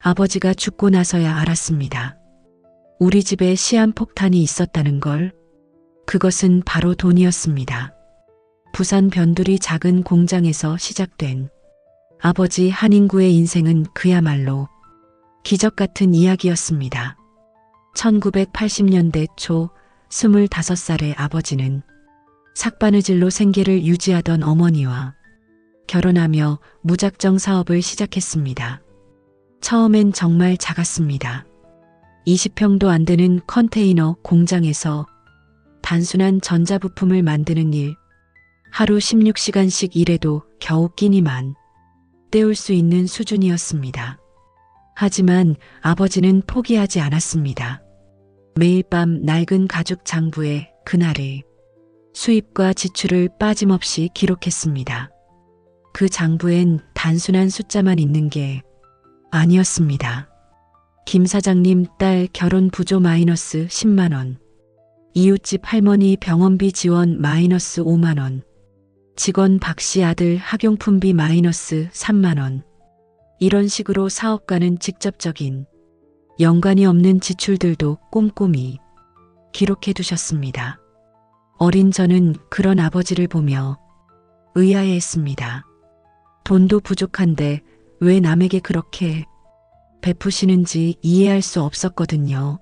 아버지가 죽고 나서야 알았습니다. 우리 집에 시한폭탄이 있었다는 걸. 그것은 바로 돈이었습니다. 부산 변두리 작은 공장에서 시작된 아버지 한인구의 인생은 그야말로 기적 같은 이야기였습니다. 1980년대 초 25살의 아버지는 삭바느질로 생계를 유지하던 어머니와 결혼하며 무작정 사업을 시작했습니다. 처음엔 정말 작았습니다. 20평도 안 되는 컨테이너 공장에서 단순한 전자부품을 만드는 일, 하루 16시간씩 일해도 겨우 끼니만 때울 수 있는 수준이었습니다. 하지만 아버지는 포기하지 않았습니다. 매일 밤 낡은 가죽 장부에 그날의 수입과 지출을 빠짐없이 기록했습니다. 그 장부엔 단순한 숫자만 있는 게 아니었습니다. 김 사장님 딸 결혼 부조 마이너스 10만 원, 이웃집 할머니 병원비 지원 마이너스 5만 원, 직원 박씨 아들 학용품비 마이너스 3만 원. 이런 식으로 사업가는 직접적인 연관이 없는 지출들도 꼼꼼히 기록해 두셨습니다. 어린 저는 그런 아버지를 보며 의아해했습니다. 돈도 부족한데 왜 남에게 그렇게 베푸시는지 이해할 수 없었거든요.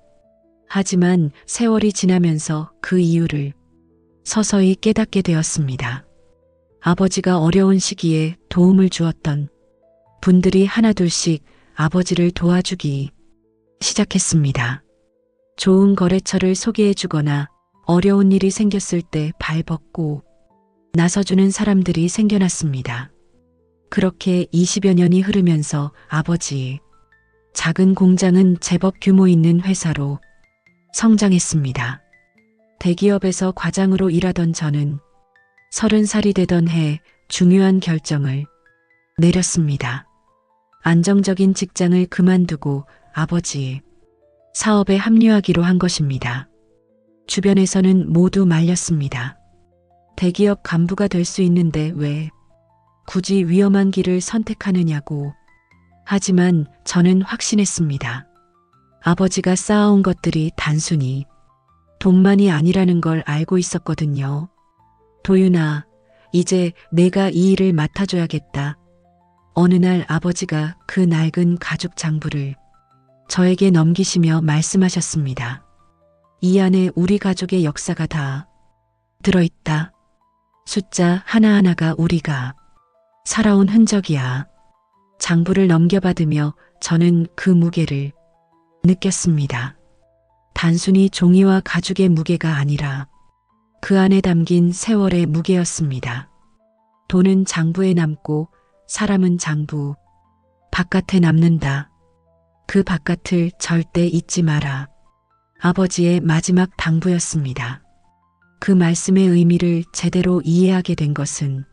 하지만 세월이 지나면서 그 이유를 서서히 깨닫게 되었습니다. 아버지가 어려운 시기에 도움을 주었던 분들이 하나둘씩 아버지를 도와주기 시작했습니다. 좋은 거래처를 소개해 주거나 어려운 일이 생겼을 때 발벗고 나서주는 사람들이 생겨났습니다. 그렇게 20여 년이 흐르면서 아버지의 작은 공장은 제법 규모 있는 회사로 성장했습니다. 대기업에서 과장으로 일하던 저는 30살이 되던 해 중요한 결정을 내렸습니다. 안정적인 직장을 그만두고 아버지의 사업에 합류하기로 한 것입니다. 주변에서는 모두 말렸습니다. 대기업 간부가 될 수 있는데 왜 굳이 위험한 길을 선택하느냐고. 하지만 저는 확신했습니다. 아버지가 쌓아온 것들이 단순히 돈만이 아니라는 걸 알고 있었거든요. 도윤아, 이제 내가 이 일을 맡아줘야겠다. 어느 날 아버지가 그 낡은 가죽 장부를 저에게 넘기시며 말씀하셨습니다. 이 안에 우리 가족의 역사가 다 들어있다. 숫자 하나하나가 우리가 살아온 흔적이야. 장부를 넘겨받으며 저는 그 무게를 느꼈습니다. 단순히 종이와 가죽의 무게가 아니라 그 안에 담긴 세월의 무게였습니다. 돈은 장부에 남고 사람은 장부 바깥에 남는다. 그 바깥을 절대 잊지 마라. 아버지의 마지막 당부였습니다. 그 말씀의 의미를 제대로 이해하게 된 것은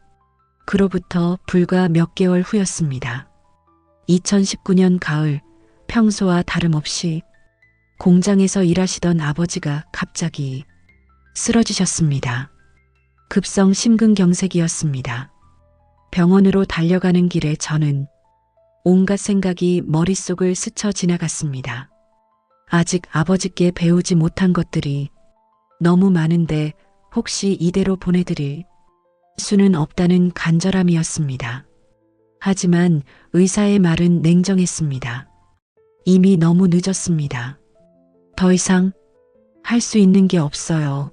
그로부터 불과 몇 개월 후였습니다. 2019년 가을, 평소와 다름없이 공장에서 일하시던 아버지가 갑자기 쓰러지셨습니다. 급성 심근경색이었습니다. 병원으로 달려가는 길에 저는 온갖 생각이 머릿속을 스쳐 지나갔습니다. 아직 아버지께 배우지 못한 것들이 너무 많은데 혹시 이대로 보내드릴 수는 없다는 간절함이었습니다. 하지만 의사의 말은 냉정했습니다. 이미 너무 늦었습니다. 더 이상 할 수 있는 게 없어요.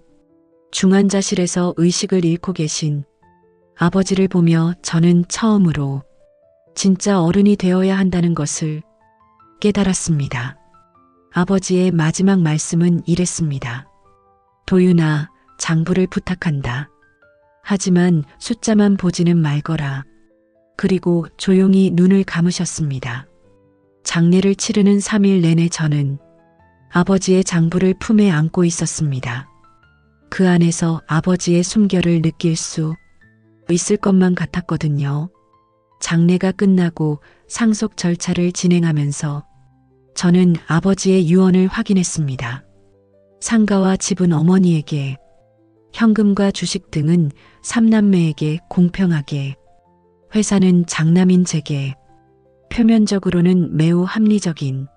중환자실에서 의식을 잃고 계신 아버지를 보며 저는 처음으로 진짜 어른이 되어야 한다는 것을 깨달았습니다. 아버지의 마지막 말씀은 이랬습니다. 도윤아, 장부를 부탁한다. 하지만 숫자만 보지는 말거라. 그리고 조용히 눈을 감으셨습니다. 장례를 치르는 3일 내내 저는 아버지의 장부를 품에 안고 있었습니다. 그 안에서 아버지의 숨결을 느낄 수 있을 것만 같았거든요. 장례가 끝나고 상속 절차를 진행하면서 저는 아버지의 유언을 확인했습니다. 상가와 집은 어머니에게, 현금과 주식 등은 3남매에게 공평하게, 회사는 장남인 제게, 표면적으로는 매우 합리적인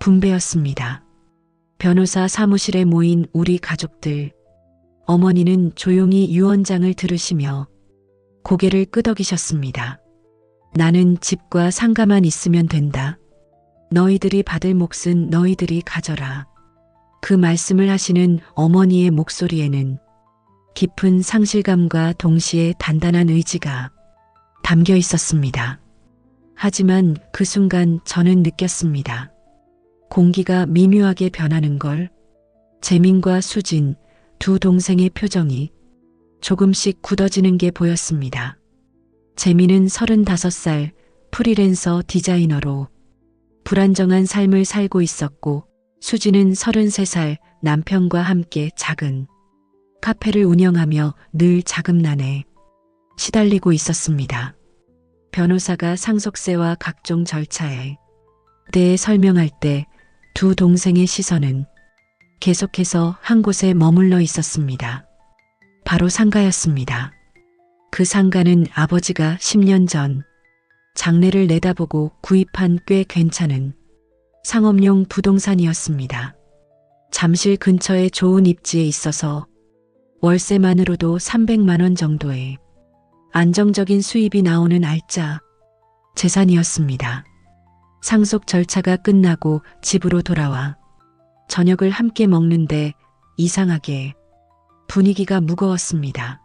분배였습니다. 변호사 사무실에 모인 우리 가족들, 어머니는 조용히 유언장을 들으시며 고개를 끄덕이셨습니다. 나는 집과 상가만 있으면 된다. 너희들이 받을 몫은 너희들이 가져라. 그 말씀을 하시는 어머니의 목소리에는 깊은 상실감과 동시에 단단한 의지가 담겨 있었습니다. 하지만 그 순간 저는 느꼈습니다. 공기가 미묘하게 변하는 걸. 재민과 수진, 두 동생의 표정이 조금씩 굳어지는 게 보였습니다. 재민은 35살 프리랜서 디자이너로 불안정한 삶을 살고 있었고, 수진은 33살 남편과 함께 작은 카페를 운영하며 늘 자금난에 시달리고 있었습니다. 변호사가 상속세와 각종 절차에 대해 설명할 때 두 동생의 시선은 계속해서 한 곳에 머물러 있었습니다. 바로 상가였습니다. 그 상가는 아버지가 10년 전 장래를 내다보고 구입한 꽤 괜찮은 상업용 부동산이었습니다. 잠실 근처에 좋은 입지에 있어서 월세만으로도 300만 원 정도의 안정적인 수입이 나오는 알짜 재산이었습니다. 상속 절차가 끝나고 집으로 돌아와 저녁을 함께 먹는데 이상하게 분위기가 무거웠습니다.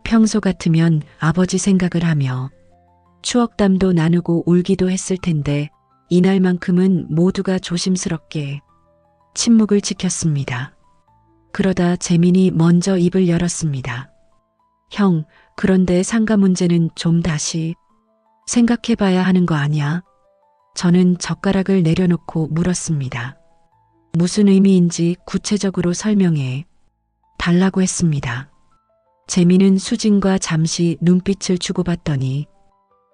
평소 같으면 아버지 생각을 하며 추억담도 나누고 울기도 했을 텐데 이날만큼은 모두가 조심스럽게 침묵을 지켰습니다. 그러다 재민이 먼저 입을 열었습니다. 형, 그런데 상가 문제는 좀 다시 생각해봐야 하는 거 아니야? 저는 젓가락을 내려놓고 물었습니다. 무슨 의미인지 구체적으로 설명해 달라고 했습니다. 재민은 수진과 잠시 눈빛을 주고받더니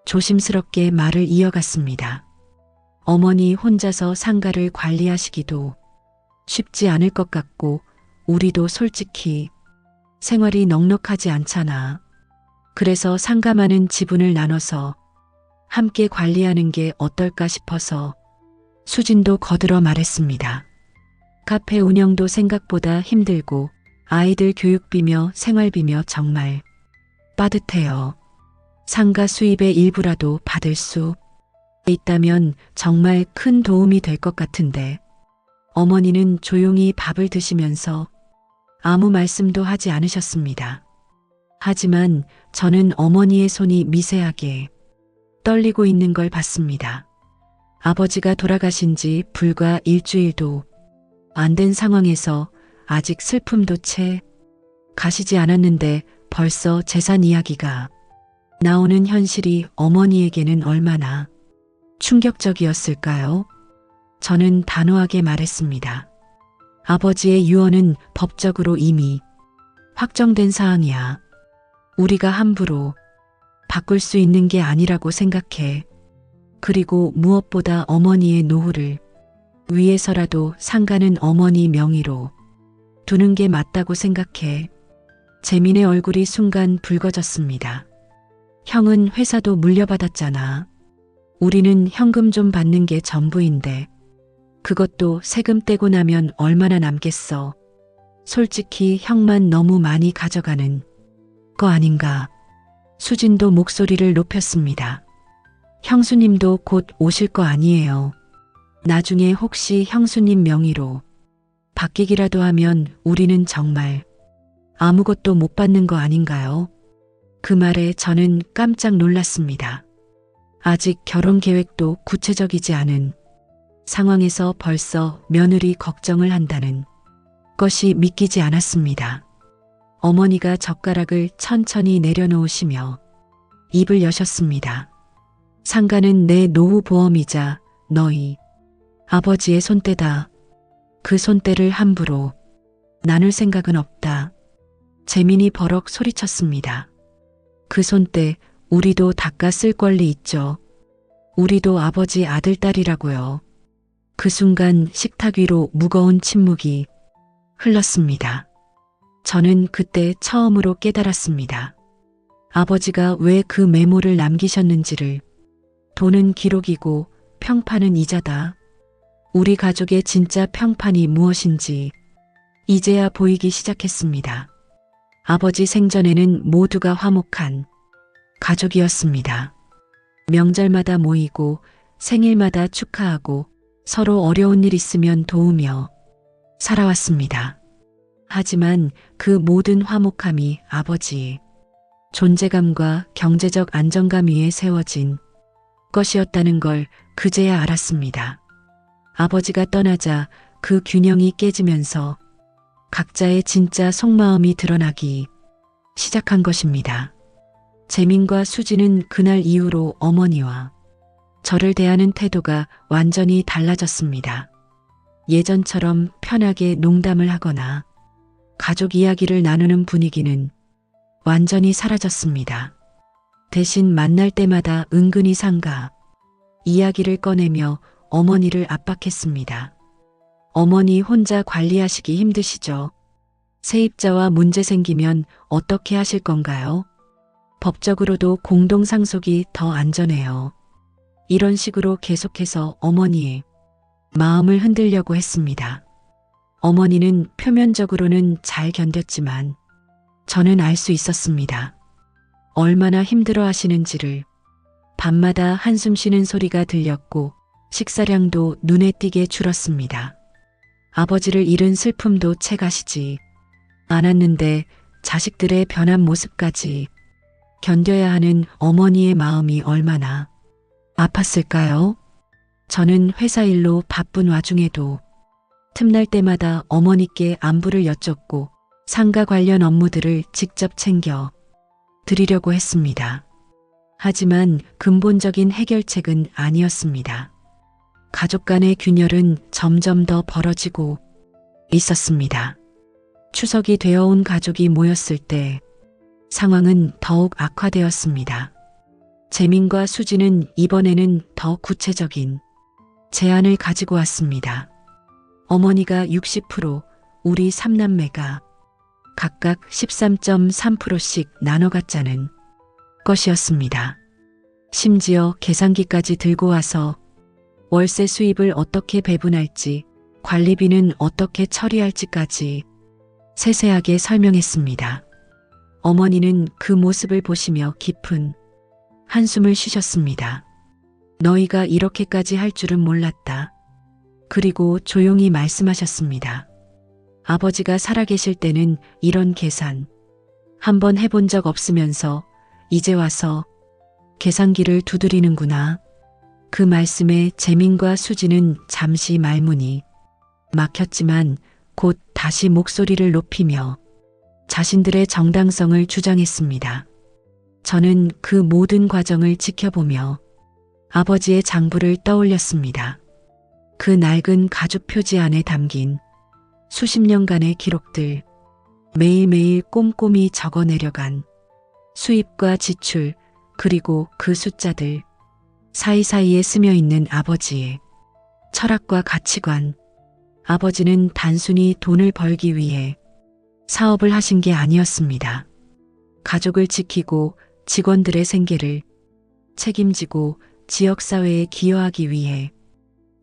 조심스럽게 말을 이어갔습니다. 어머니 혼자서 상가를 관리하시기도 쉽지 않을 것 같고 우리도 솔직히 생활이 넉넉하지 않잖아. 그래서 상가 많은 지분을 나눠서 함께 관리하는 게 어떨까 싶어서. 수진도 거들어 말했습니다. 카페 운영도 생각보다 힘들고 아이들 교육비며 생활비며 정말 빠듯해요. 상가 수입의 일부라도 받을 수 있다면 정말 큰 도움이 될 것 같은데. 어머니는 조용히 밥을 드시면서 아무 말씀도 하지 않으셨습니다. 하지만 저는 어머니의 손이 미세하게 떨리고 있는 걸 봤습니다. 아버지가 돌아가신 지 불과 일주일도 안 된 상황에서 아직 슬픔도 채 가시지 않았는데 벌써 재산 이야기가 나오는 현실이 어머니에게는 얼마나 충격적이었을까요? 저는 단호하게 말했습니다. 아버지의 유언은 법적으로 이미 확정된 사항이야. 우리가 함부로 바꿀 수 있는 게 아니라고 생각해. 그리고 무엇보다 어머니의 노후를 위해서라도 상가는 어머니 명의로 두는 게 맞다고 생각해. 재민의 얼굴이 순간 붉어졌습니다. 형은 회사도 물려받았잖아. 우리는 현금 좀 받는 게 전부인데 그것도 세금 떼고 나면 얼마나 남겠어. 솔직히 형만 너무 많이 가져가는 거 아닌가. 수진도 목소리를 높였습니다. 형수님도 곧 오실 거 아니에요. 나중에 혹시 형수님 명의로 바뀌기라도 하면 우리는 정말 아무것도 못 받는 거 아닌가요? 그 말에 저는 깜짝 놀랐습니다. 아직 결혼 계획도 구체적이지 않은 상황에서 벌써 며느리 걱정을 한다는 것이 믿기지 않았습니다. 어머니가 젓가락을 천천히 내려놓으시며 입을 여셨습니다. 상가는 내 노후 보험이자 너희 아버지의 손때다. 그 손때를 함부로 나눌 생각은 없다. 재민이 버럭 소리쳤습니다. 그 손때 우리도 닦아 쓸 권리 있죠. 우리도 아버지 아들 딸이라고요. 그 순간 식탁 위로 무거운 침묵이 흘렀습니다. 저는 그때 처음으로 깨달았습니다. 아버지가 왜 그 메모를 남기셨는지를. 돈은 기록이고 평판은 이자다. 우리 가족의 진짜 평판이 무엇인지 이제야 보이기 시작했습니다. 아버지 생전에는 모두가 화목한 가족이었습니다. 명절마다 모이고 생일마다 축하하고 서로 어려운 일 있으면 도우며 살아왔습니다. 하지만 그 모든 화목함이 아버지의 존재감과 경제적 안정감 위에 세워진 것이었다는 걸 그제야 알았습니다. 아버지가 떠나자 그 균형이 깨지면서 각자의 진짜 속마음이 드러나기 시작한 것입니다. 재민과 수지는 그날 이후로 어머니와 저를 대하는 태도가 완전히 달라졌습니다. 예전처럼 편하게 농담을 하거나 가족 이야기를 나누는 분위기는 완전히 사라졌습니다. 대신 만날 때마다 은근히 상가 이야기를 꺼내며 어머니를 압박했습니다. 어머니 혼자 관리하시기 힘드시죠? 세입자와 문제 생기면 어떻게 하실 건가요? 법적으로도 공동상속이 더 안전해요. 이런 식으로 계속해서 어머니의 마음을 흔들려고 했습니다. 어머니는 표면적으로는 잘 견뎠지만 저는 알 수 있었습니다. 얼마나 힘들어 하시는지를. 밤마다 한숨 쉬는 소리가 들렸고 식사량도 눈에 띄게 줄었습니다. 아버지를 잃은 슬픔도 채가시지 않았는데 자식들의 변한 모습까지 견뎌야 하는 어머니의 마음이 얼마나 아팠을까요? 저는 회사 일로 바쁜 와중에도 틈날 때마다 어머니께 안부를 여쭙고 상가 관련 업무들을 직접 챙겨 드리려고 했습니다. 하지만 근본적인 해결책은 아니었습니다. 가족 간의 균열은 점점 더 벌어지고 있었습니다. 추석이 되어온 가족이 모였을 때 상황은 더욱 악화되었습니다. 재민과 수지는 이번에는 더 구체적인 제안을 가지고 왔습니다. 어머니가 60%, 우리 3남매가 각각 13.3%씩 나눠 갖자는 것이었습니다. 심지어 계산기까지 들고 와서 월세 수입을 어떻게 배분할지, 관리비는 어떻게 처리할지까지 세세하게 설명했습니다. 어머니는 그 모습을 보시며 깊은 한숨을 쉬셨습니다. 너희가 이렇게까지 할 줄은 몰랐다. 그리고 조용히 말씀하셨습니다. 아버지가 살아계실 때는 이런 계산 한번 해본 적 없으면서 이제 와서 계산기를 두드리는구나. 그 말씀에 재민과 수지는 잠시 말문이 막혔지만 곧 다시 목소리를 높이며 자신들의 정당성을 주장했습니다. 저는 그 모든 과정을 지켜보며 아버지의 장부를 떠올렸습니다. 그 낡은 가죽 표지 안에 담긴 수십 년간의 기록들, 매일매일 꼼꼼히 적어내려간 수입과 지출, 그리고 그 숫자들, 사이사이에 스며있는 아버지의 철학과 가치관. 아버지는 단순히 돈을 벌기 위해 사업을 하신 게 아니었습니다. 가족을 지키고 직원들의 생계를 책임지고 지역사회에 기여하기 위해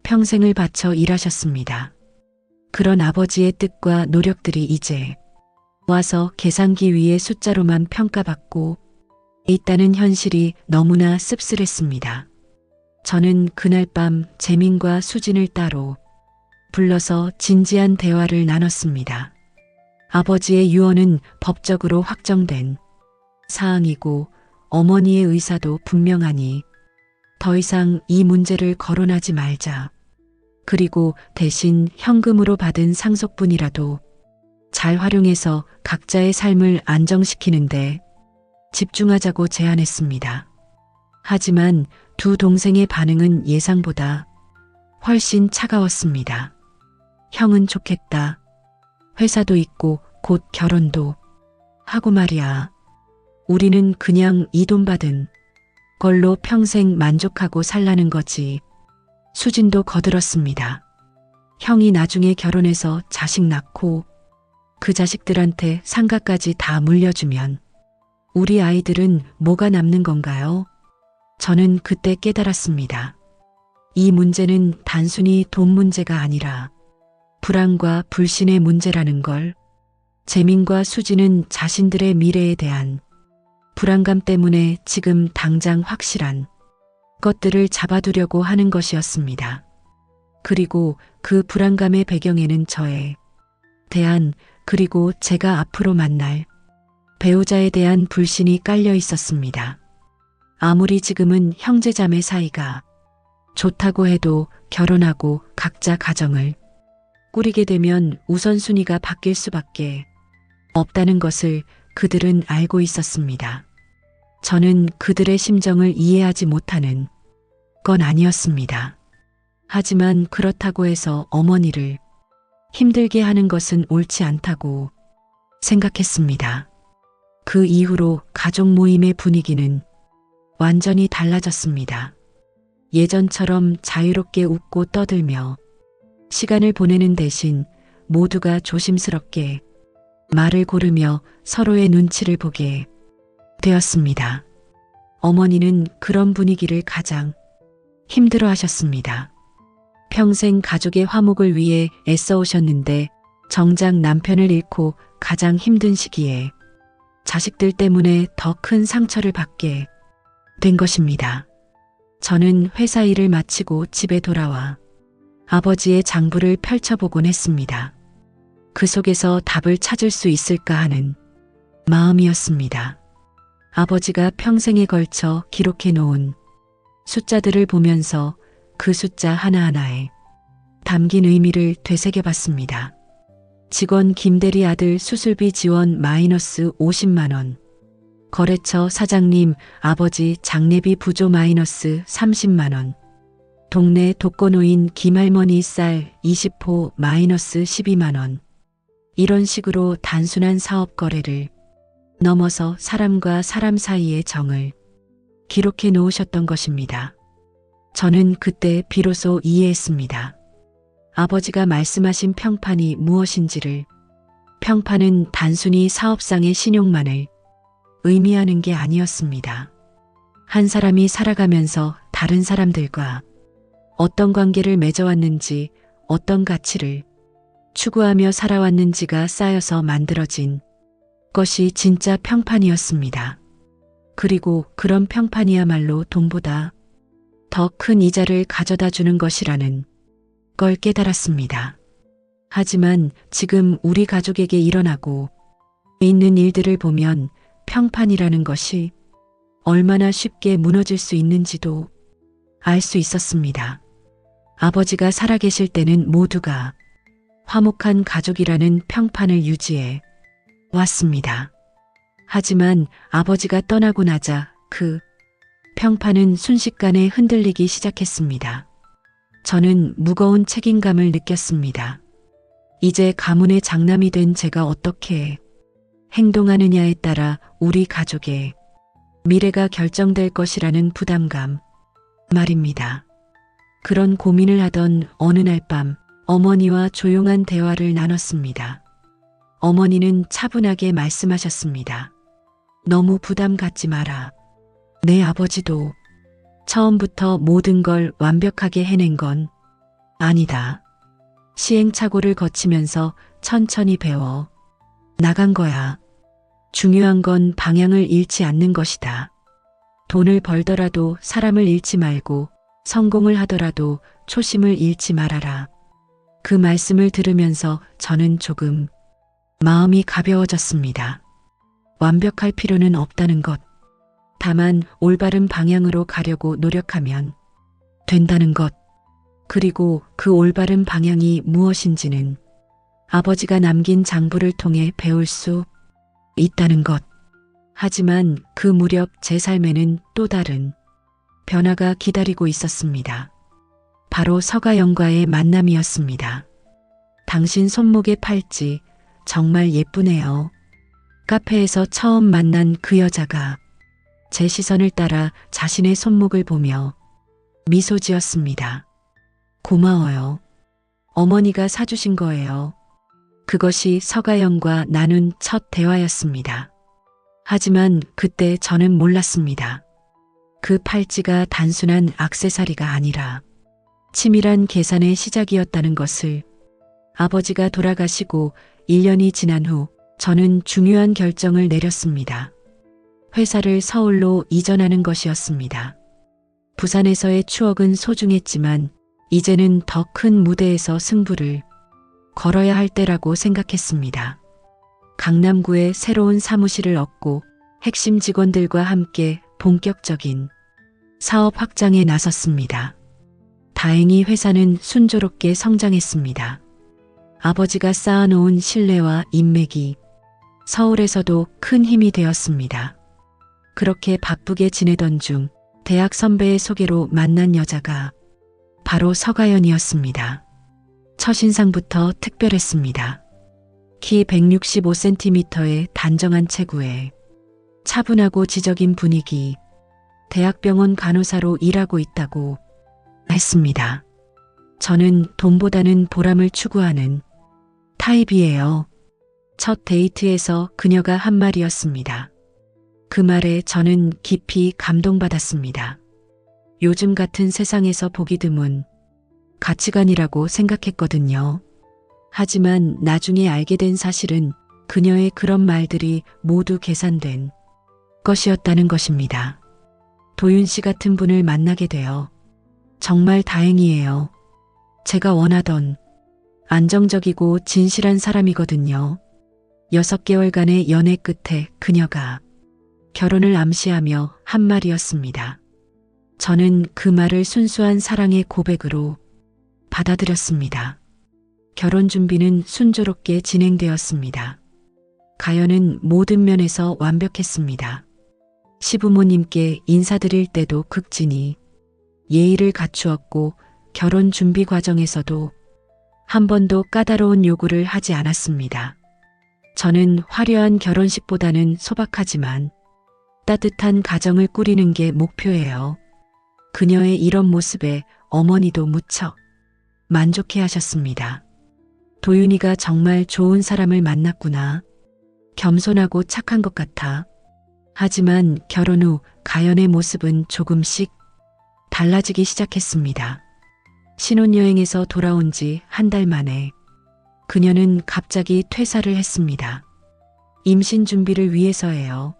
평생을 바쳐 일하셨습니다. 그런 아버지의 뜻과 노력들이 이제 와서 계산기 위의 숫자로만 평가받고 있다는 현실이 너무나 씁쓸했습니다. 저는 그날 밤 재민과 수진을 따로 불러서 진지한 대화를 나눴습니다. 아버지의 유언은 법적으로 확정된 사항이고 어머니의 의사도 분명하니 더 이상 이 문제를 거론하지 말자. 그리고 대신 현금으로 받은 상속분이라도 잘 활용해서 각자의 삶을 안정시키는데 집중하자고 제안했습니다. 하지만 두 동생의 반응은 예상보다 훨씬 차가웠습니다. 형은 좋겠다. 회사도 있고 곧 결혼도 하고 말이야. 우리는 그냥 이 돈 받은 걸로 평생 만족하고 살라는 거지. 수진도 거들었습니다. 형이 나중에 결혼해서 자식 낳고 그 자식들한테 상가까지 다 물려주면 우리 아이들은 뭐가 남는 건가요? 저는 그때 깨달았습니다. 이 문제는 단순히 돈 문제가 아니라 불안과 불신의 문제라는 걸. 재민과 수지는 자신들의 미래에 대한 불안감 때문에 지금 당장 확실한 것들을 잡아두려고 하는 것이었습니다. 그리고 그 불안감의 배경에는 저에 대한, 그리고 제가 앞으로 만날 배우자에 대한 불신이 깔려 있었습니다. 아무리 지금은 형제자매 사이가 좋다고 해도 결혼하고 각자 가정을 꾸리게 되면 우선순위가 바뀔 수밖에 없다는 것을 그들은 알고 있었습니다. 저는 그들의 심정을 이해하지 못하는 건 아니었습니다. 하지만 그렇다고 해서 어머니를 힘들게 하는 것은 옳지 않다고 생각했습니다. 그 이후로 가족 모임의 분위기는 완전히 달라졌습니다. 예전처럼 자유롭게 웃고 떠들며 시간을 보내는 대신 모두가 조심스럽게 말을 고르며 서로의 눈치를 보게 되었습니다. 어머니는 그런 분위기를 가장 힘들어 하셨습니다. 평생 가족의 화목을 위해 애써 오셨는데 정작 남편을 잃고 가장 힘든 시기에 자식들 때문에 더 큰 상처를 받게 된 것입니다. 저는 회사 일을 마치고 집에 돌아와 아버지의 장부를 펼쳐보곤 했습니다. 그 속에서 답을 찾을 수 있을까 하는 마음이었습니다. 아버지가 평생에 걸쳐 기록해 놓은 숫자들을 보면서 그 숫자 하나하나에 담긴 의미를 되새겨봤습니다. 직원 김대리 아들 수술비 지원 마이너스 50만 원. 거래처 사장님 아버지 장례비 부조 마이너스 30만 원. 동네 독거노인 김할머니 쌀 20호 마이너스 12만 원. 이런 식으로 단순한 사업 거래를 넘어서 사람과 사람 사이의 정을 기록해 놓으셨던 것입니다. 저는 그때 비로소 이해했습니다. 아버지가 말씀하신 평판이 무엇인지를. 평판은 단순히 사업상의 신용만을 의미하는 게 아니었습니다. 한 사람이 살아가면서 다른 사람들과 어떤 관계를 맺어왔는지, 어떤 가치를 추구하며 살아왔는지가 쌓여서 만들어진 것이 진짜 평판이었습니다. 그리고 그런 평판이야말로 돈보다 더 큰 이자를 가져다 주는 것이라는 걸 깨달았습니다. 하지만 지금 우리 가족에게 일어나고 있는 일들을 보면 평판이라는 것이 얼마나 쉽게 무너질 수 있는지도 알 수 있었습니다. 아버지가 살아계실 때는 모두가 화목한 가족이라는 평판을 유지해 왔습니다. 하지만 아버지가 떠나고 나자 그 평판은 순식간에 흔들리기 시작했습니다. 저는 무거운 책임감을 느꼈습니다. 이제 가문의 장남이 된 제가 어떻게 행동하느냐에 따라 우리 가족의 미래가 결정될 것이라는 부담감 말입니다. 그런 고민을 하던 어느 날 밤 어머니와 조용한 대화를 나눴습니다. 어머니는 차분하게 말씀하셨습니다. 너무 부담 갖지 마라. 내 아버지도 처음부터 모든 걸 완벽하게 해낸 건 아니다. 시행착오를 거치면서 천천히 배워 나간 거야. 중요한 건 방향을 잃지 않는 것이다. 돈을 벌더라도 사람을 잃지 말고 성공을 하더라도 초심을 잃지 말아라. 그 말씀을 들으면서 저는 조금 마음이 가벼워졌습니다. 완벽할 필요는 없다는 것. 다만 올바른 방향으로 가려고 노력하면 된다는 것. 그리고 그 올바른 방향이 무엇인지는 아버지가 남긴 장부를 통해 배울 수 있다는 것. 하지만 그 무렵 제 삶에는 또 다른 변화가 기다리고 있었습니다. 바로 서가영과의 만남이었습니다. 당신 손목의 팔찌 정말 예쁘네요. 카페에서 처음 만난 그 여자가 제 시선을 따라 자신의 손목을 보며 미소 지었습니다. 고마워요. 어머니가 사주신 거예요. 그것이 서가영과 나눈 첫 대화였습니다. 하지만 그때 저는 몰랐습니다. 그 팔찌가 단순한 액세서리가 아니라 치밀한 계산의 시작이었다는 것을 아버지가 돌아가시고 1년이 지난 후 저는 중요한 결정을 내렸습니다. 회사를 서울로 이전하는 것이었습니다. 부산에서의 추억은 소중했지만 이제는 더 큰 무대에서 승부를 걸어야 할 때라고 생각했습니다. 강남구에 새로운 사무실을 얻고 핵심 직원들과 함께 본격적인 사업 확장에 나섰습니다. 다행히 회사는 순조롭게 성장했습니다. 아버지가 쌓아놓은 신뢰와 인맥이 서울에서도 큰 힘이 되었습니다. 그렇게 바쁘게 지내던 중 대학 선배의 소개로 만난 여자가 바로 서가연이었습니다. 첫인상부터 특별했습니다. 키 165cm의 단정한 체구에 차분하고 지적인 분위기, 대학병원 간호사로 일하고 있다고 했습니다. 저는 돈보다는 보람을 추구하는 타입이에요. 첫 데이트에서 그녀가 한 말이었습니다. 그 말에 저는 깊이 감동받았습니다. 요즘 같은 세상에서 보기 드문 가치관이라고 생각했거든요. 하지만 나중에 알게 된 사실은 그녀의 그런 말들이 모두 계산된 것이었다는 것입니다. 도윤 씨 같은 분을 만나게 되어 정말 다행이에요. 제가 원하던 안정적이고 진실한 사람이거든요. 6개월간의 연애 끝에 그녀가 결혼을 암시하며 한 말이었습니다. 저는 그 말을 순수한 사랑의 고백으로 받아들였습니다. 결혼 준비는 순조롭게 진행되었습니다. 가연은 모든 면에서 완벽했습니다. 시부모님께 인사드릴 때도 극진히 예의를 갖추었고 결혼 준비 과정에서도 한 번도 까다로운 요구를 하지 않았습니다. 저는 화려한 결혼식보다는 소박하지만 따뜻한 가정을 꾸리는 게 목표예요. 그녀의 이런 모습에 어머니도 무척 만족해 하셨습니다. 도윤이가 정말 좋은 사람을 만났구나. 겸손하고 착한 것 같아. 하지만 결혼 후 가연의 모습은 조금씩 달라지기 시작했습니다. 신혼여행에서 돌아온 지 한 달 만에 그녀는 갑자기 퇴사를 했습니다. 임신 준비를 위해서예요.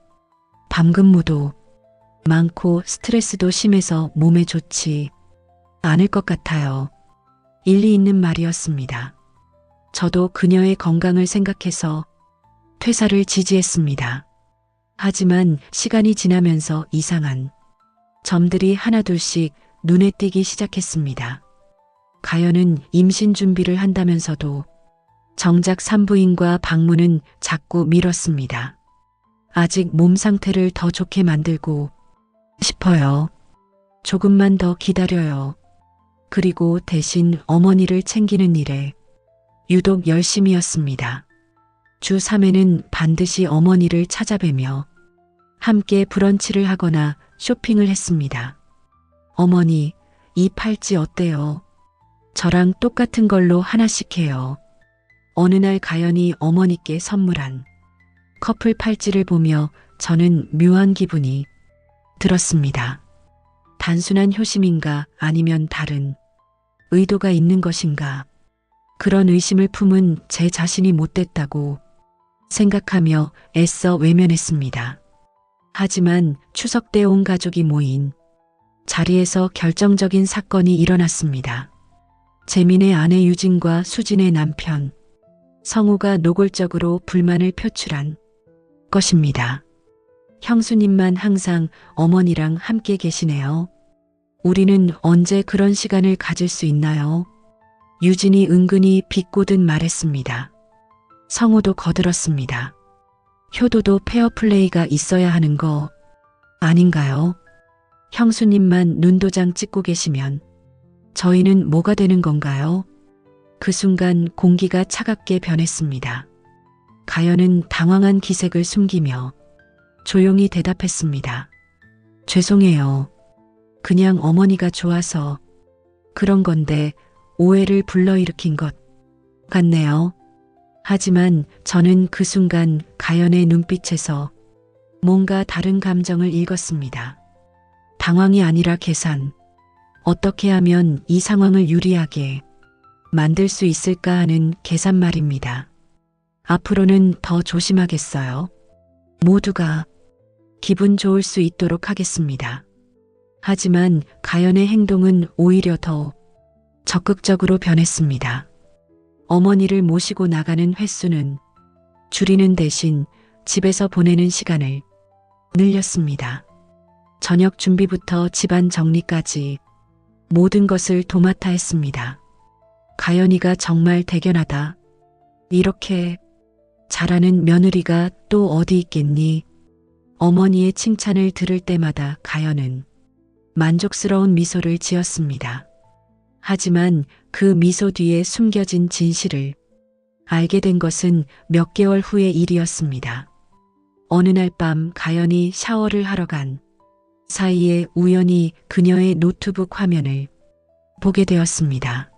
밤 근무도 많고 스트레스도 심해서 몸에 좋지 않을 것 같아요. 일리 있는 말이었습니다. 저도 그녀의 건강을 생각해서 퇴사를 지지했습니다. 하지만 시간이 지나면서 이상한 점들이 하나둘씩 눈에 띄기 시작했습니다. 가연은 임신 준비를 한다면서도 정작 산부인과 방문은 자꾸 미뤘습니다. 아직 몸 상태를 더 좋게 만들고 싶어요. 조금만 더 기다려요. 그리고 대신 어머니를 챙기는 일에 유독 열심이었습니다. 주 3회는 반드시 어머니를 찾아뵈며 함께 브런치를 하거나 쇼핑을 했습니다. 어머니, 이 팔찌 어때요? 저랑 똑같은 걸로 하나씩 해요. 어느 날 가연이 어머니께 선물한 커플 팔찌를 보며 저는 묘한 기분이 들었습니다. 단순한 효심인가 아니면 다른 의도가 있는 것인가? 그런 의심을 품은 제 자신이 못됐다고 생각하며 애써 외면했습니다. 하지만 추석 때 온 가족이 모인 자리에서 결정적인 사건이 일어났습니다. 재민의 아내 유진과 수진의 남편 성우가 노골적으로 불만을 표출한 것입니다. 형수님만 항상 어머니랑 함께 계시네요. 우리는 언제 그런 시간을 가질 수 있나요? 유진이 은근히 비꼬듯 말했습니다. 성우도 거들었습니다. 효도도 페어플레이가 있어야 하는 거 아닌가요? 형수님만 눈도장 찍고 계시면 저희는 뭐가 되는 건가요? 그 순간 공기가 차갑게 변했습니다. 가연은 당황한 기색을 숨기며 조용히 대답했습니다. 죄송해요. 그냥 어머니가 좋아서 그런 건데 오해를 불러일으킨 것 같네요. 하지만 저는 그 순간 가연의 눈빛에서 뭔가 다른 감정을 읽었습니다. 당황이 아니라 계산. 어떻게 하면 이 상황을 유리하게 만들 수 있을까 하는 계산 말입니다. 앞으로는 더 조심하겠어요. 모두가 기분 좋을 수 있도록 하겠습니다. 하지만 가연의 행동은 오히려 더 적극적으로 변했습니다. 어머니를 모시고 나가는 횟수는 줄이는 대신 집에서 보내는 시간을 늘렸습니다. 저녁 준비부터 집안 정리까지 모든 것을 도맡아 했습니다. 가연이가 정말 대견하다. 이렇게 잘하는 며느리가 또 어디 있겠니? 어머니의 칭찬을 들을 때마다 가연은 만족스러운 미소를 지었습니다. 하지만 그 미소 뒤에 숨겨진 진실을 알게 된 것은 몇 개월 후의 일이었습니다. 어느 날 밤 가연이 샤워를 하러 간 사이에 우연히 그녀의 노트북 화면을 보게 되었습니다.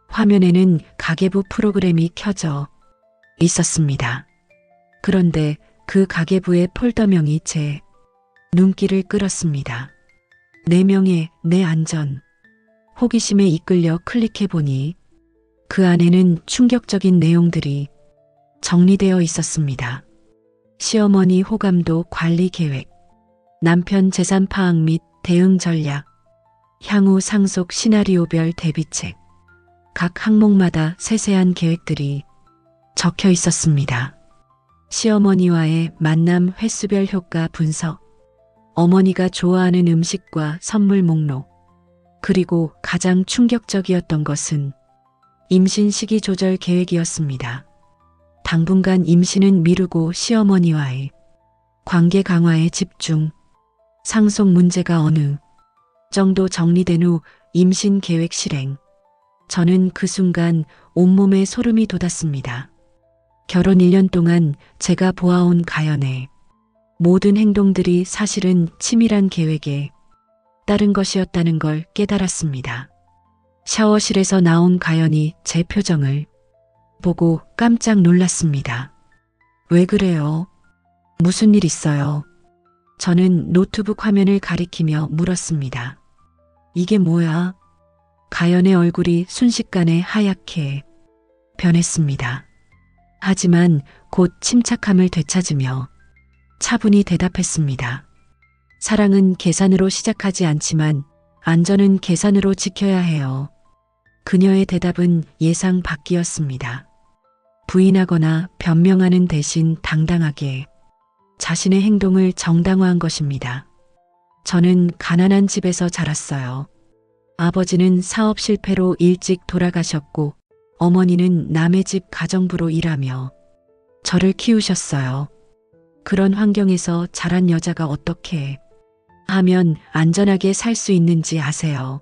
화면에는 가계부 프로그램이 켜져 있었습니다. 그런데 그 가계부의 폴더명이 제 눈길을 끌었습니다. 4명의 내 안전. 호기심에 이끌려 클릭해보니 그 안에는 충격적인 내용들이 정리되어 있었습니다. 시어머니 호감도 관리 계획, 남편 재산 파악 및 대응 전략, 향후 상속 시나리오별 대비책, 각 항목마다 세세한 계획들이 적혀 있었습니다. 시어머니와의 만남 횟수별 효과 분석, 어머니가 좋아하는 음식과 선물 목록, 그리고 가장 충격적이었던 것은 임신 시기 조절 계획이었습니다. 당분간 임신은 미루고 시어머니와의 관계 강화에 집중, 상속 문제가 어느 정도 정리된 후 임신 계획 실행. 저는 그 순간 온몸에 소름이 돋았습니다. 결혼 1년 동안 제가 보아온 가연의 모든 행동들이 사실은 치밀한 계획에 따른 것이었다는 걸 깨달았습니다. 샤워실에서 나온 가연이 제 표정을 보고 깜짝 놀랐습니다. 왜 그래요? 무슨 일 있어요? 저는 노트북 화면을 가리키며 물었습니다. 이게 뭐야? 가연의 얼굴이 순식간에 하얗게 변했습니다. 하지만 곧 침착함을 되찾으며 차분히 대답했습니다. 사랑은 계산으로 시작하지 않지만 안전은 계산으로 지켜야 해요. 그녀의 대답은 예상 밖이었습니다. 부인하거나 변명하는 대신 당당하게 자신의 행동을 정당화한 것입니다. 저는 가난한 집에서 자랐어요. 아버지는 사업 실패로 일찍 돌아가셨고 어머니는 남의 집 가정부로 일하며 저를 키우셨어요. 그런 환경에서 자란 여자가 어떻게 하면 안전하게 살 수 있는지 아세요?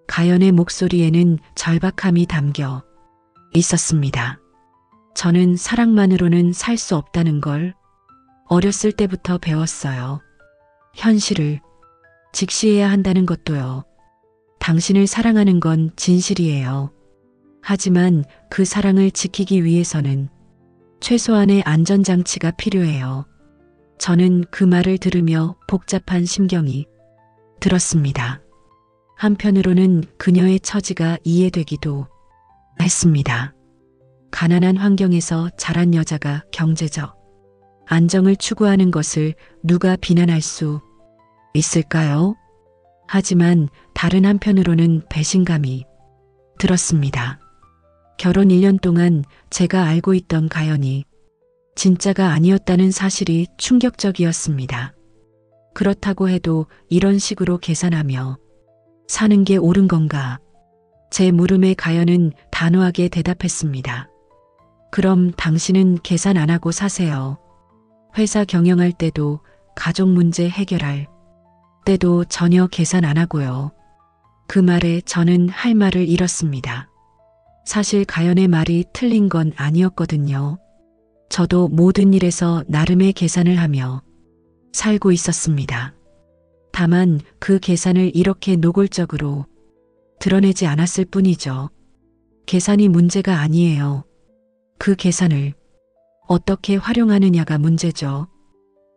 가연의 목소리에는 절박함이 담겨 있었습니다. 저는 사랑만으로는 살 수 없다는 걸 어렸을 때부터 배웠어요. 현실을 직시해야 한다는 것도요. 당신을 사랑하는 건 진실이에요. 하지만 그 사랑을 지키기 위해서는 최소한의 안전장치가 필요해요. 저는 그 말을 들으며 복잡한 심경이 들었습니다. 한편으로는 그녀의 처지가 이해되기도 했습니다. 가난한 환경에서 자란 여자가 경제적 안정을 추구하는 것을 누가 비난할 수 있을까요? 하지만 다른 한편으로는 배신감이 들었습니다. 결혼 1년 동안 제가 알고 있던 가연이 진짜가 아니었다는 사실이 충격적이었습니다. 그렇다고 해도 이런 식으로 계산하며 사는 게 옳은 건가? 제 물음에 가연은 단호하게 대답했습니다. 그럼 당신은 계산 안 하고 사세요. 회사 경영할 때도 가족 문제 해결할 때도 전혀 계산 안 하고요. 그 말에 저는 할 말을 잃었습니다. 사실 가연의 말이 틀린 건 아니었거든요. 저도 모든 일에서 나름의 계산을 하며 살고 있었습니다. 다만 그 계산을 이렇게 노골적으로 드러내지 않았을 뿐이죠. 계산이 문제가 아니에요. 그 계산을 어떻게 활용하느냐가 문제죠.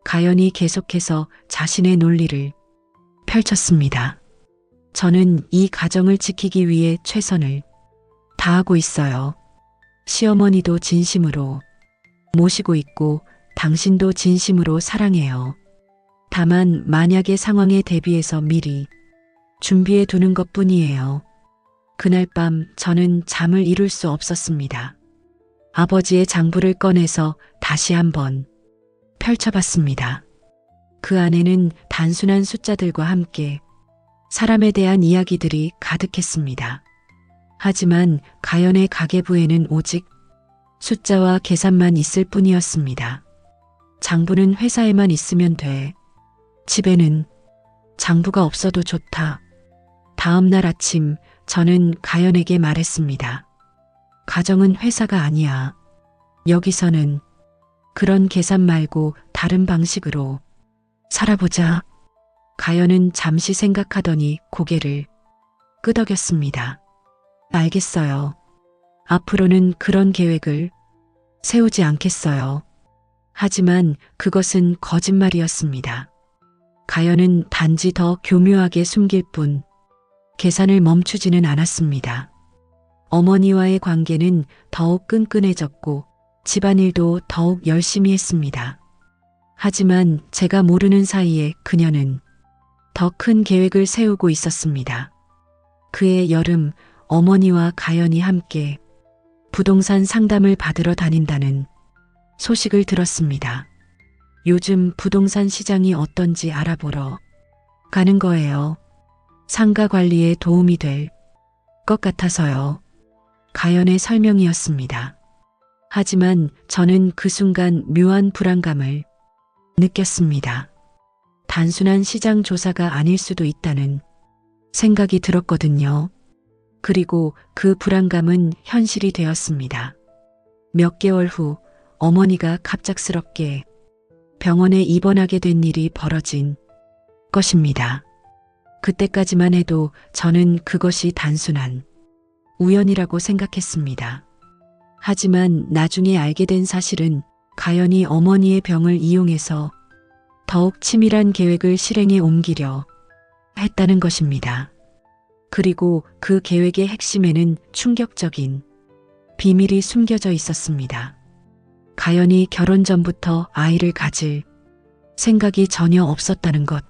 가연이 계속해서 자신의 논리를 펼쳤습니다. 저는 이 가정을 지키기 위해 최선을 다하고 있어요. 시어머니도 진심으로 모시고 있고 당신도 진심으로 사랑해요. 다만 만약의 상황에 대비해서 미리 준비해 두는 것 뿐이에요. 그날 밤 저는 잠을 이룰 수 없었습니다. 아버지의 장부를 꺼내서 다시 한번 펼쳐봤습니다. 그 안에는 단순한 숫자들과 함께 사람에 대한 이야기들이 가득했습니다. 하지만 가연의 가계부에는 오직 숫자와 계산만 있을 뿐이었습니다. 장부는 회사에만 있으면 돼. 집에는 장부가 없어도 좋다. 다음 날 아침 저는 가연에게 말했습니다. 가정은 회사가 아니야. 여기서는 그런 계산 말고 다른 방식으로 살아보자. 가연은 잠시 생각하더니 고개를 끄덕였습니다. 알겠어요. 앞으로는 그런 계획을 세우지 않겠어요. 하지만 그것은 거짓말이었습니다. 가연은 단지 더 교묘하게 숨길 뿐 계산을 멈추지는 않았습니다. 어머니와의 관계는 더욱 끈끈해졌고 집안일도 더욱 열심히 했습니다. 하지만 제가 모르는 사이에 그녀는 더 큰 계획을 세우고 있었습니다. 그해 여름 어머니와 가연이 함께 부동산 상담을 받으러 다닌다는 소식을 들었습니다. 요즘 부동산 시장이 어떤지 알아보러 가는 거예요. 상가 관리에 도움이 될 것 같아서요. 가연의 설명이었습니다. 하지만 저는 그 순간 묘한 불안감을 느꼈습니다. 단순한 시장 조사가 아닐 수도 있다는 생각이 들었거든요. 그리고 그 불안감은 현실이 되었습니다. 몇 개월 후 어머니가 갑작스럽게 병원에 입원하게 된 일이 벌어진 것입니다. 그때까지만 해도 저는 그것이 단순한 우연이라고 생각했습니다. 하지만 나중에 알게 된 사실은 가연이 어머니의 병을 이용해서 더욱 치밀한 계획을 실행에 옮기려 했다는 것입니다. 그리고 그 계획의 핵심에는 충격적인 비밀이 숨겨져 있었습니다. 가연이 결혼 전부터 아이를 가질 생각이 전혀 없었다는 것.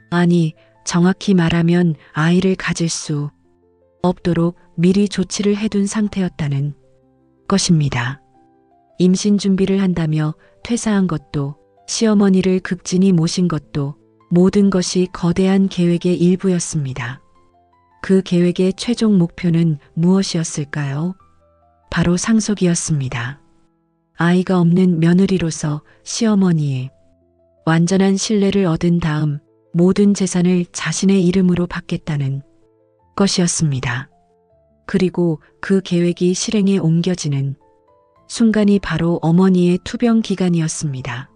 아니, 정확히 말하면 아이를 가질 수 없도록 미리 조치를 해둔 상태였다는 것입니다. 임신 준비를 한다며 퇴사한 것도 시어머니를 극진히 모신 것도 모든 것이 거대한 계획의 일부였습니다. 그 계획의 최종 목표는 무엇이었을까요? 바로 상속이었습니다. 아이가 없는 며느리로서 시어머니의 완전한 신뢰를 얻은 다음 모든 재산을 자신의 이름으로 받겠다는 것이었습니다. 그리고 그 계획이 실행에 옮겨지는 순간이 바로 어머니의 투병 기간이었습니다.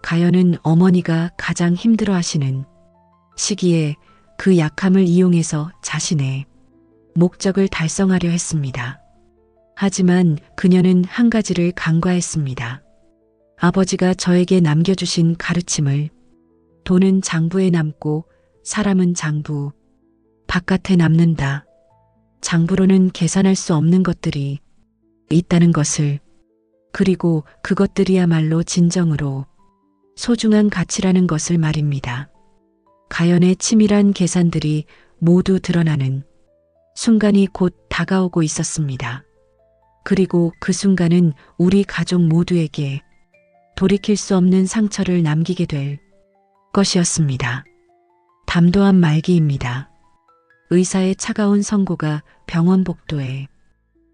가연은 어머니가 가장 힘들어하시는 시기에 그 약함을 이용해서 자신의 목적을 달성하려 했습니다. 하지만 그녀는 한 가지를 간과했습니다. 아버지가 저에게 남겨주신 가르침을 돈은 장부에 남고 사람은 장부 바깥에 남는다. 장부로는 계산할 수 없는 것들이 있다는 것을, 그리고 그것들이야말로 진정으로 소중한 가치라는 것을 말입니다. 가연의 치밀한 계산들이 모두 드러나는 순간이 곧 다가오고 있었습니다. 그리고 그 순간은 우리 가족 모두에게 돌이킬 수 없는 상처를 남기게 될 것이었습니다. 담도한 말기입니다. 의사의 차가운 선고가 병원 복도에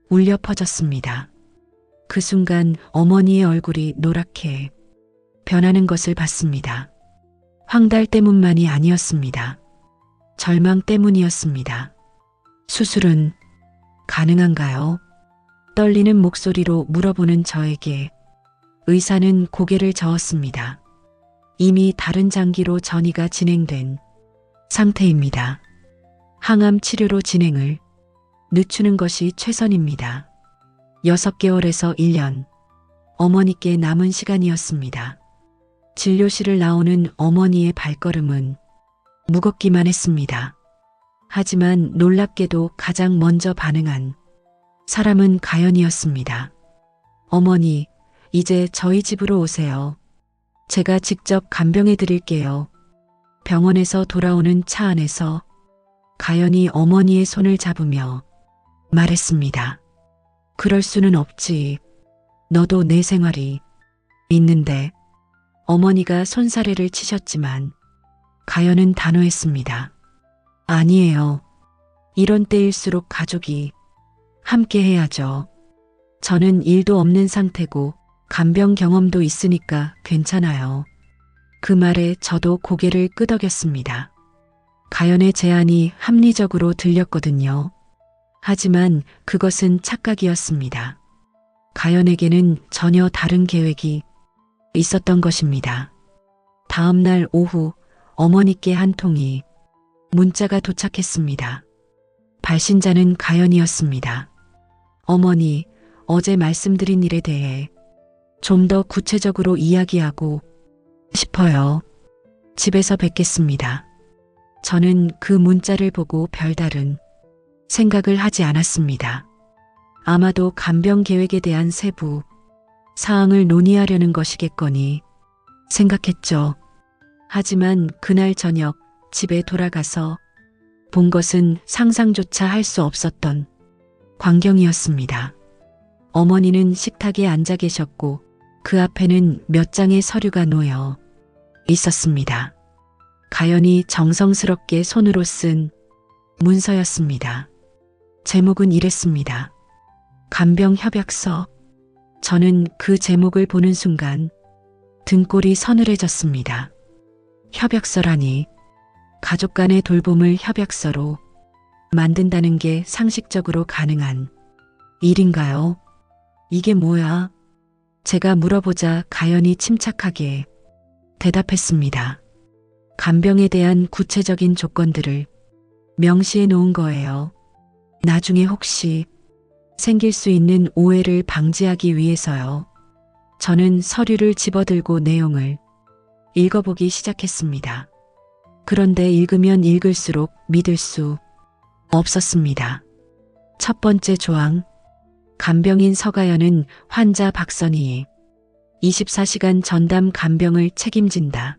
울려 퍼졌습니다. 그 순간 어머니의 얼굴이 노랗게 변하는 것을 봤습니다. 황달 때문만이 아니었습니다. 절망 때문이었습니다. 수술은 가능한가요? 떨리는 목소리로 물어보는 저에게 의사는 고개를 저었습니다. 이미 다른 장기로 전이가 진행된 상태입니다. 항암 치료로 진행을 늦추는 것이 최선입니다. 6개월에서 1년, 어머니께 남은 시간이었습니다. 진료실을 나오는 어머니의 발걸음은 무겁기만 했습니다. 하지만 놀랍게도 가장 먼저 반응한 사람은 가연이었습니다. 어머니, 이제 저희 집으로 오세요. 제가 직접 간병해 드릴게요. 병원에서 돌아오는 차 안에서 가연이 어머니의 손을 잡으며 말했습니다. 그럴 수는 없지. 너도 내 생활이 있는데. 어머니가 손사래를 치셨지만 가연은 단호했습니다. 아니에요. 이런 때일수록 가족이 함께 해야죠. 저는 일도 없는 상태고 간병 경험도 있으니까 괜찮아요. 그 말에 저도 고개를 끄덕였습니다. 가연의 제안이 합리적으로 들렸거든요. 하지만 그것은 착각이었습니다. 가연에게는 전혀 다른 계획이 있었던 것입니다. 다음 날 오후 어머니께 한 통이 문자가 도착했습니다. 발신자는 가연이었습니다. 어머니, 어제 말씀드린 일에 대해 좀 더 구체적으로 이야기하고 싶어요. 집에서 뵙겠습니다. 저는 그 문자를 보고 별다른 생각을 하지 않았습니다. 아마도 간병 계획에 대한 세부 사항을 논의하려는 것이겠거니 생각했죠. 하지만 그날 저녁 집에 돌아가서 본 것은 상상조차 할 수 없었던 광경이었습니다. 어머니는 식탁에 앉아 계셨고 그 앞에는 몇 장의 서류가 놓여 있었습니다. 가연이 정성스럽게 손으로 쓴 문서였습니다. 제목은 이랬습니다. 간병 협약서. 저는 그 제목을 보는 순간 등골이 서늘해졌습니다. 협약서라니. 가족 간의 돌봄을 협약서로 만든다는 게 상식적으로 가능한 일인가요? 이게 뭐야? 제가 물어보자 가연이 침착하게 대답했습니다. 간병에 대한 구체적인 조건들을 명시해 놓은 거예요. 나중에 혹시 생길 수 있는 오해를 방지하기 위해서요. 저는 서류를 집어들고 내용을 읽어보기 시작했습니다. 그런데 읽으면 읽을수록 믿을 수 없었습니다. 첫 번째 조항. 간병인 서가연은 환자 박선희의 24시간 전담 간병을 책임진다.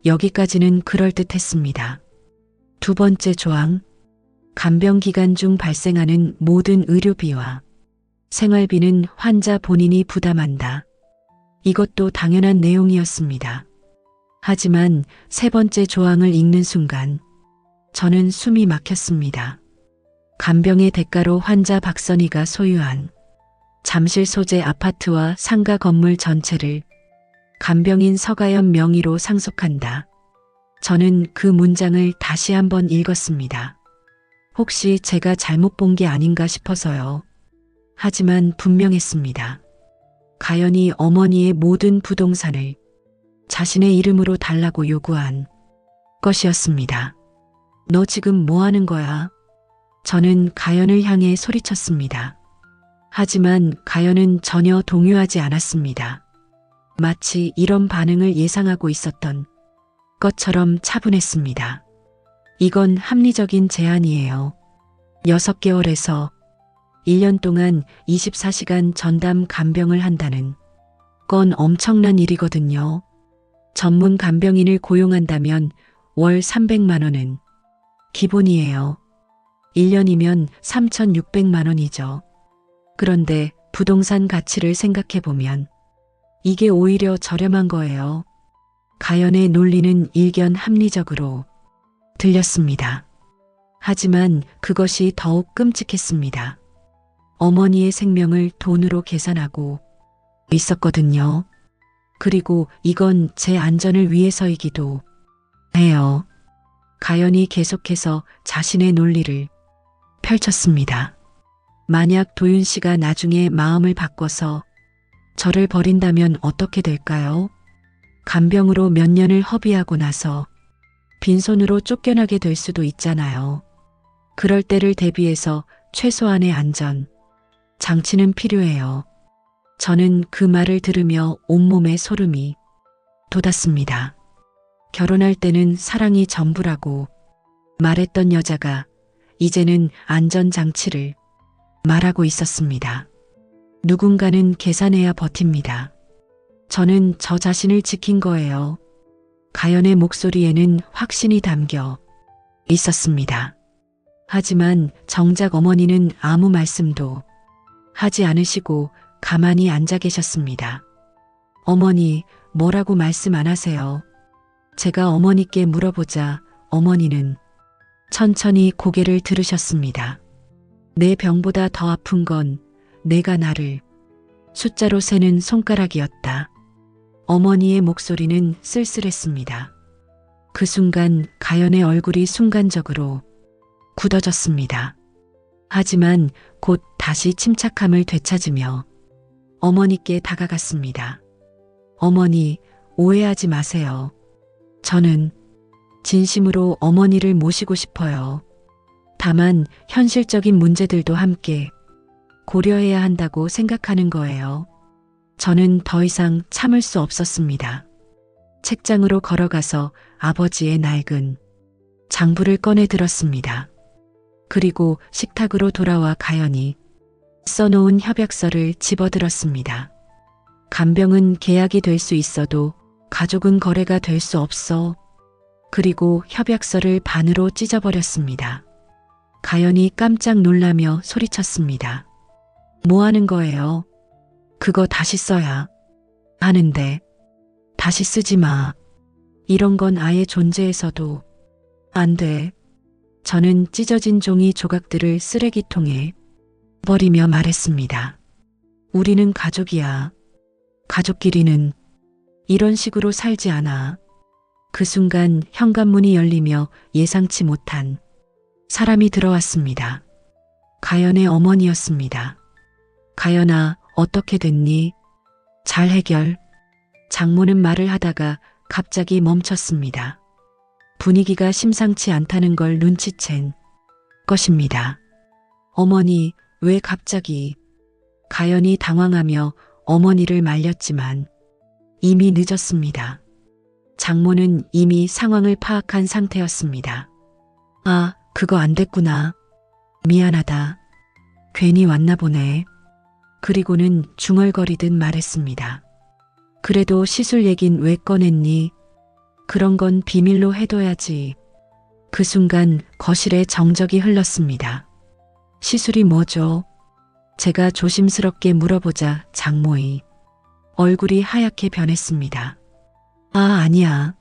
여기까지는 그럴듯했습니다. 두 번째 조항. 간병 기간 중 발생하는 모든 의료비와 생활비는 환자 본인이 부담한다. 이것도 당연한 내용이었습니다. 하지만 세 번째 조항을 읽는 순간 저는 숨이 막혔습니다. 간병의 대가로 환자 박선희가 소유한 잠실 소재 아파트와 상가 건물 전체를 간병인 서가연 명의로 상속한다. 저는 그 문장을 다시 한번 읽었습니다. 혹시 제가 잘못 본 게 아닌가 싶어서요. 하지만 분명했습니다. 가연이 어머니의 모든 부동산을 자신의 이름으로 달라고 요구한 것이었습니다. 너 지금 뭐 하는 거야? 저는 가연을 향해 소리쳤습니다. 하지만 가연은 전혀 동요하지 않았습니다. 마치 이런 반응을 예상하고 있었던 것처럼 차분했습니다. 이건 합리적인 제안이에요. 6개월에서 1년 동안 24시간 전담 간병을 한다는 건 엄청난 일이거든요. 전문 간병인을 고용한다면 월 300만 원은 기본이에요. 1년이면 3,600만 원이죠. 그런데 부동산 가치를 생각해보면 이게 오히려 저렴한 거예요. 가연의 논리는 일견 합리적으로 들렸습니다. 하지만 그것이 더욱 끔찍했습니다. 어머니의 생명을 돈으로 계산하고 있었거든요. 그리고 이건 제 안전을 위해서이기도 해요. 가연이 계속해서 자신의 논리를 펼쳤습니다. 만약 도윤 씨가 나중에 마음을 바꿔서 저를 버린다면 어떻게 될까요? 간병으로 몇 년을 허비하고 나서 빈손으로 쫓겨나게 될 수도 있잖아요. 그럴 때를 대비해서 최소한의 안전 장치는 필요해요. 저는 그 말을 들으며 온몸에 소름이 돋았습니다. 결혼할 때는 사랑이 전부라고 말했던 여자가 이제는 안전장치를 말하고 있었습니다. 누군가는 계산해야 버팁니다. 저는 저 자신을 지킨 거예요. 가연의 목소리에는 확신이 담겨 있었습니다. 하지만 정작 어머니는 아무 말씀도 하지 않으시고 가만히 앉아 계셨습니다. 어머니, 뭐라고 말씀 안 하세요? 제가 어머니께 물어보자 어머니는 천천히 고개를 들으셨습니다. 내 병보다 더 아픈 건 내가 나를 숫자로 세는 손가락이었다. 어머니의 목소리는 쓸쓸했습니다. 그 순간 가연의 얼굴이 순간적으로 굳어졌습니다. 하지만 곧 다시 침착함을 되찾으며 어머니께 다가갔습니다. 어머니, 오해하지 마세요. 저는 진심으로 어머니를 모시고 싶어요. 다만 현실적인 문제들도 함께 고려해야 한다고 생각하는 거예요. 저는 더 이상 참을 수 없었습니다. 책장으로 걸어가서 아버지의 낡은 장부를 꺼내 들었습니다. 그리고 식탁으로 돌아와 가연이 써놓은 협약서를 집어들었습니다. 간병은 계약이 될 수 있어도 가족은 거래가 될 수 없어. 그리고 협약서를 반으로 찢어버렸습니다. 가연이 깜짝 놀라며 소리쳤습니다. 뭐 하는 거예요? 그거 다시 써야 하는데. 다시 쓰지 마. 이런 건 아예 존재해서도 안 돼. 저는 찢어진 종이 조각들을 쓰레기통에 버리며 말했습니다. 우리는 가족이야. 가족끼리는 이런 식으로 살지 않아. 그 순간 현관문이 열리며 예상치 못한 사람이 들어왔습니다. 가연의 어머니였습니다. 가연아, 어떻게 됐니? 잘 해결. 장모는 말을 하다가 갑자기 멈췄습니다. 분위기가 심상치 않다는 걸 눈치챈 것입니다. 어머니, 왜 갑자기? 가연이 당황하며 어머니를 말렸지만 이미 늦었습니다. 장모는 이미 상황을 파악한 상태였습니다. 아, 그거 안 됐구나. 미안하다. 괜히 왔나 보네. 그리고는 중얼거리듯 말했습니다. 그래도 시술 얘긴 왜 꺼냈니? 그런 건 비밀로 해둬야지. 그 순간 거실에 정적이 흘렀습니다. 시술이 뭐죠? 제가 조심스럽게 물어보자 장모의 얼굴이 하얗게 변했습니다. 아, 아니야.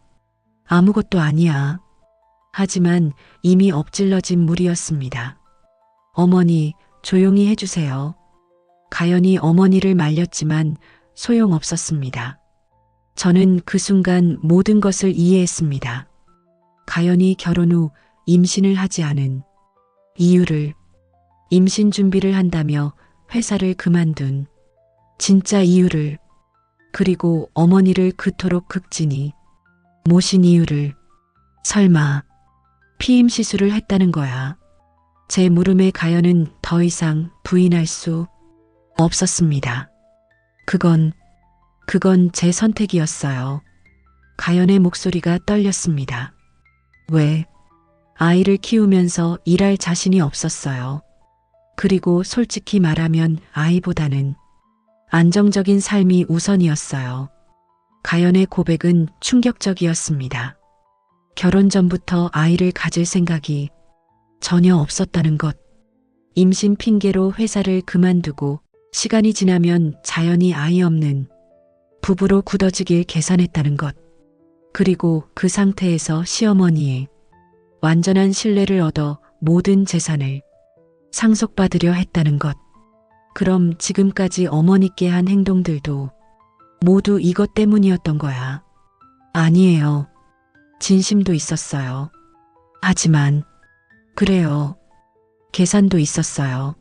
아무것도 아니야. 하지만 이미 엎질러진 물이었습니다. 어머니, 조용히 해주세요. 가연이 어머니를 말렸지만 소용없었습니다. 저는 그 순간 모든 것을 이해했습니다. 가연이 결혼 후 임신을 하지 않은 이유를, 임신 준비를 한다며 회사를 그만둔 진짜 이유를, 그리고 어머니를 그토록 극진히 모신 이유를, 설마 피임 시술을 했다는 거야. 제 물음에 가연은 더 이상 부인할 수 없었습니다. 그건 제 선택이었어요. 가연의 목소리가 떨렸습니다. 왜? 아이를 키우면서 일할 자신이 없었어요. 그리고 솔직히 말하면 아이보다는 안정적인 삶이 우선이었어요. 가연의 고백은 충격적이었습니다. 결혼 전부터 아이를 가질 생각이 전혀 없었다는 것. 임신 핑계로 회사를 그만두고 시간이 지나면 자연히 아이 없는 부부로 굳어지길 계산했다는 것. 그리고 그 상태에서 시어머니의 완전한 신뢰를 얻어 모든 재산을 상속받으려 했다는 것. 그럼 지금까지 어머니께 한 행동들도 모두 이것 때문이었던 거야. 아니에요. 진심도 있었어요. 하지만 그래요. 계산도 있었어요.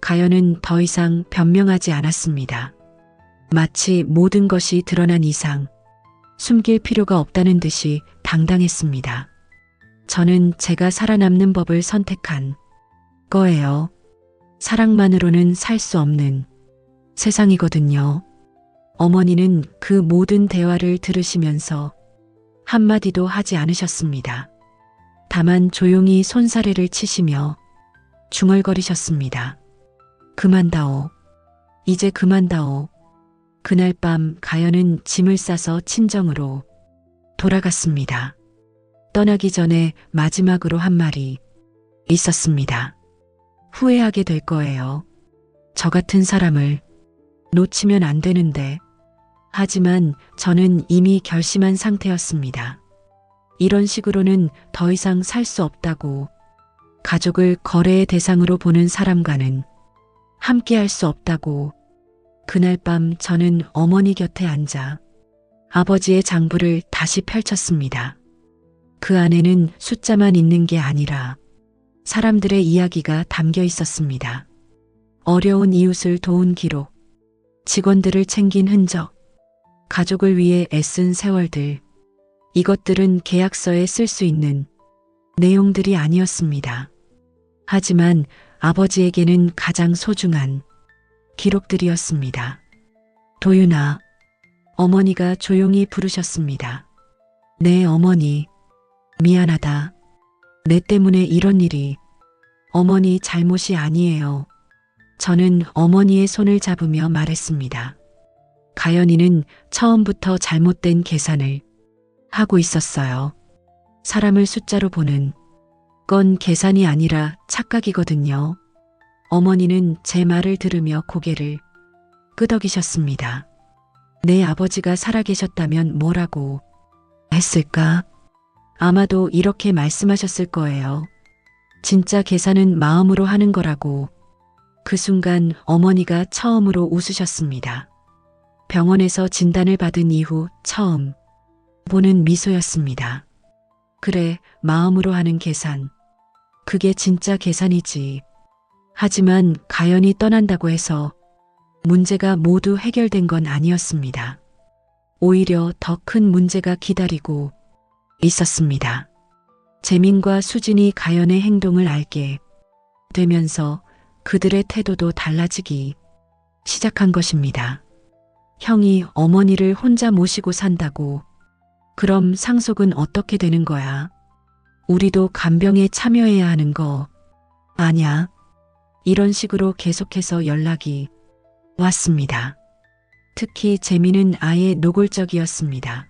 가연은 더 이상 변명하지 않았습니다. 마치 모든 것이 드러난 이상 숨길 필요가 없다는 듯이 당당했습니다. 저는 제가 살아남는 법을 선택한 거예요. 사랑만으로는 살 수 없는 세상이거든요. 어머니는 그 모든 대화를 들으시면서 한마디도 하지 않으셨습니다. 다만 조용히 손사래를 치시며 중얼거리셨습니다. 그만다오. 이제 그만다오. 그날 밤 가연은 짐을 싸서 친정으로 돌아갔습니다. 떠나기 전에 마지막으로 한 말이 있었습니다. 후회하게 될 거예요. 저 같은 사람을 놓치면 안 되는데. 하지만 저는 이미 결심한 상태였습니다. 이런 식으로는 더 이상 살 수 없다고. 가족을 거래의 대상으로 보는 사람과는 함께 할 수 없다고. 그날 밤 저는 어머니 곁에 앉아 아버지의 장부를 다시 펼쳤습니다. 그 안에는 숫자만 있는 게 아니라 사람들의 이야기가 담겨 있었습니다. 어려운 이웃을 도운 기록, 직원들을 챙긴 흔적, 가족을 위해 애쓴 세월들. 이것들은 계약서에 쓸 수 있는 내용들이 아니었습니다. 하지만 아버지에게는 가장 소중한 기록들이었습니다. 도윤아, 어머니가 조용히 부르셨습니다. 네, 어머니. 미안하다. 내 때문에 이런 일이. 어머니 잘못이 아니에요. 저는 어머니의 손을 잡으며 말했습니다. 가연이는 처음부터 잘못된 계산을 하고 있었어요. 사람을 숫자로 보는 건 계산이 아니라 착각이거든요. 어머니는 제 말을 들으며 고개를 끄덕이셨습니다. 내 아버지가 살아계셨다면 뭐라고 했을까? 아마도 이렇게 말씀하셨을 거예요. 진짜 계산은 마음으로 하는 거라고. 그 순간 어머니가 처음으로 웃으셨습니다. 병원에서 진단을 받은 이후 처음 보는 미소였습니다. 그래, 마음으로 하는 계산. 그게 진짜 계산이지. 하지만 가연이 떠난다고 해서 문제가 모두 해결된 건 아니었습니다. 오히려 더 큰 문제가 기다리고 있었습니다. 재민과 수진이 가연의 행동을 알게 되면서 그들의 태도도 달라지기 시작한 것입니다. 형이 어머니를 혼자 모시고 산다고. 그럼 상속은 어떻게 되는 거야? 우리도 간병에 참여해야 하는 거 아냐? 이런 식으로 계속해서 연락이 왔습니다. 특히 재민은 아예 노골적이었습니다.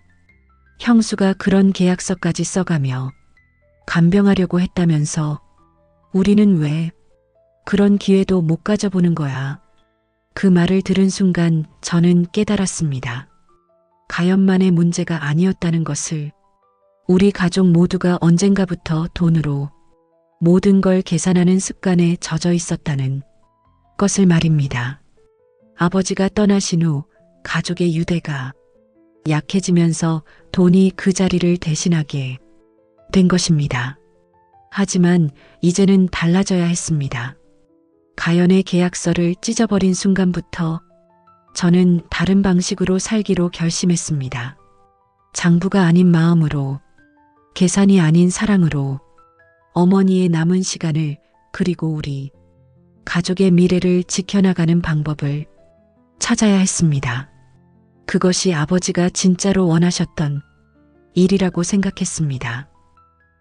형수가 그런 계약서까지 써가며 간병하려고 했다면서 우리는 왜 그런 기회도 못 가져보는 거야? 그 말을 들은 순간 저는 깨달았습니다. 가연만의 문제가 아니었다는 것을. 우리 가족 모두가 언젠가부터 돈으로 모든 걸 계산하는 습관에 젖어 있었다는 것을 말입니다. 아버지가 떠나신 후 가족의 유대가 약해지면서 돈이 그 자리를 대신하게 된 것입니다. 하지만 이제는 달라져야 했습니다. 가연의 계약서를 찢어버린 순간부터 저는 다른 방식으로 살기로 결심했습니다. 장부가 아닌 마음으로, 계산이 아닌 사랑으로 어머니의 남은 시간을, 그리고 우리 가족의 미래를 지켜나가는 방법을 찾아야 했습니다. 그것이 아버지가 진짜로 원하셨던 일이라고 생각했습니다.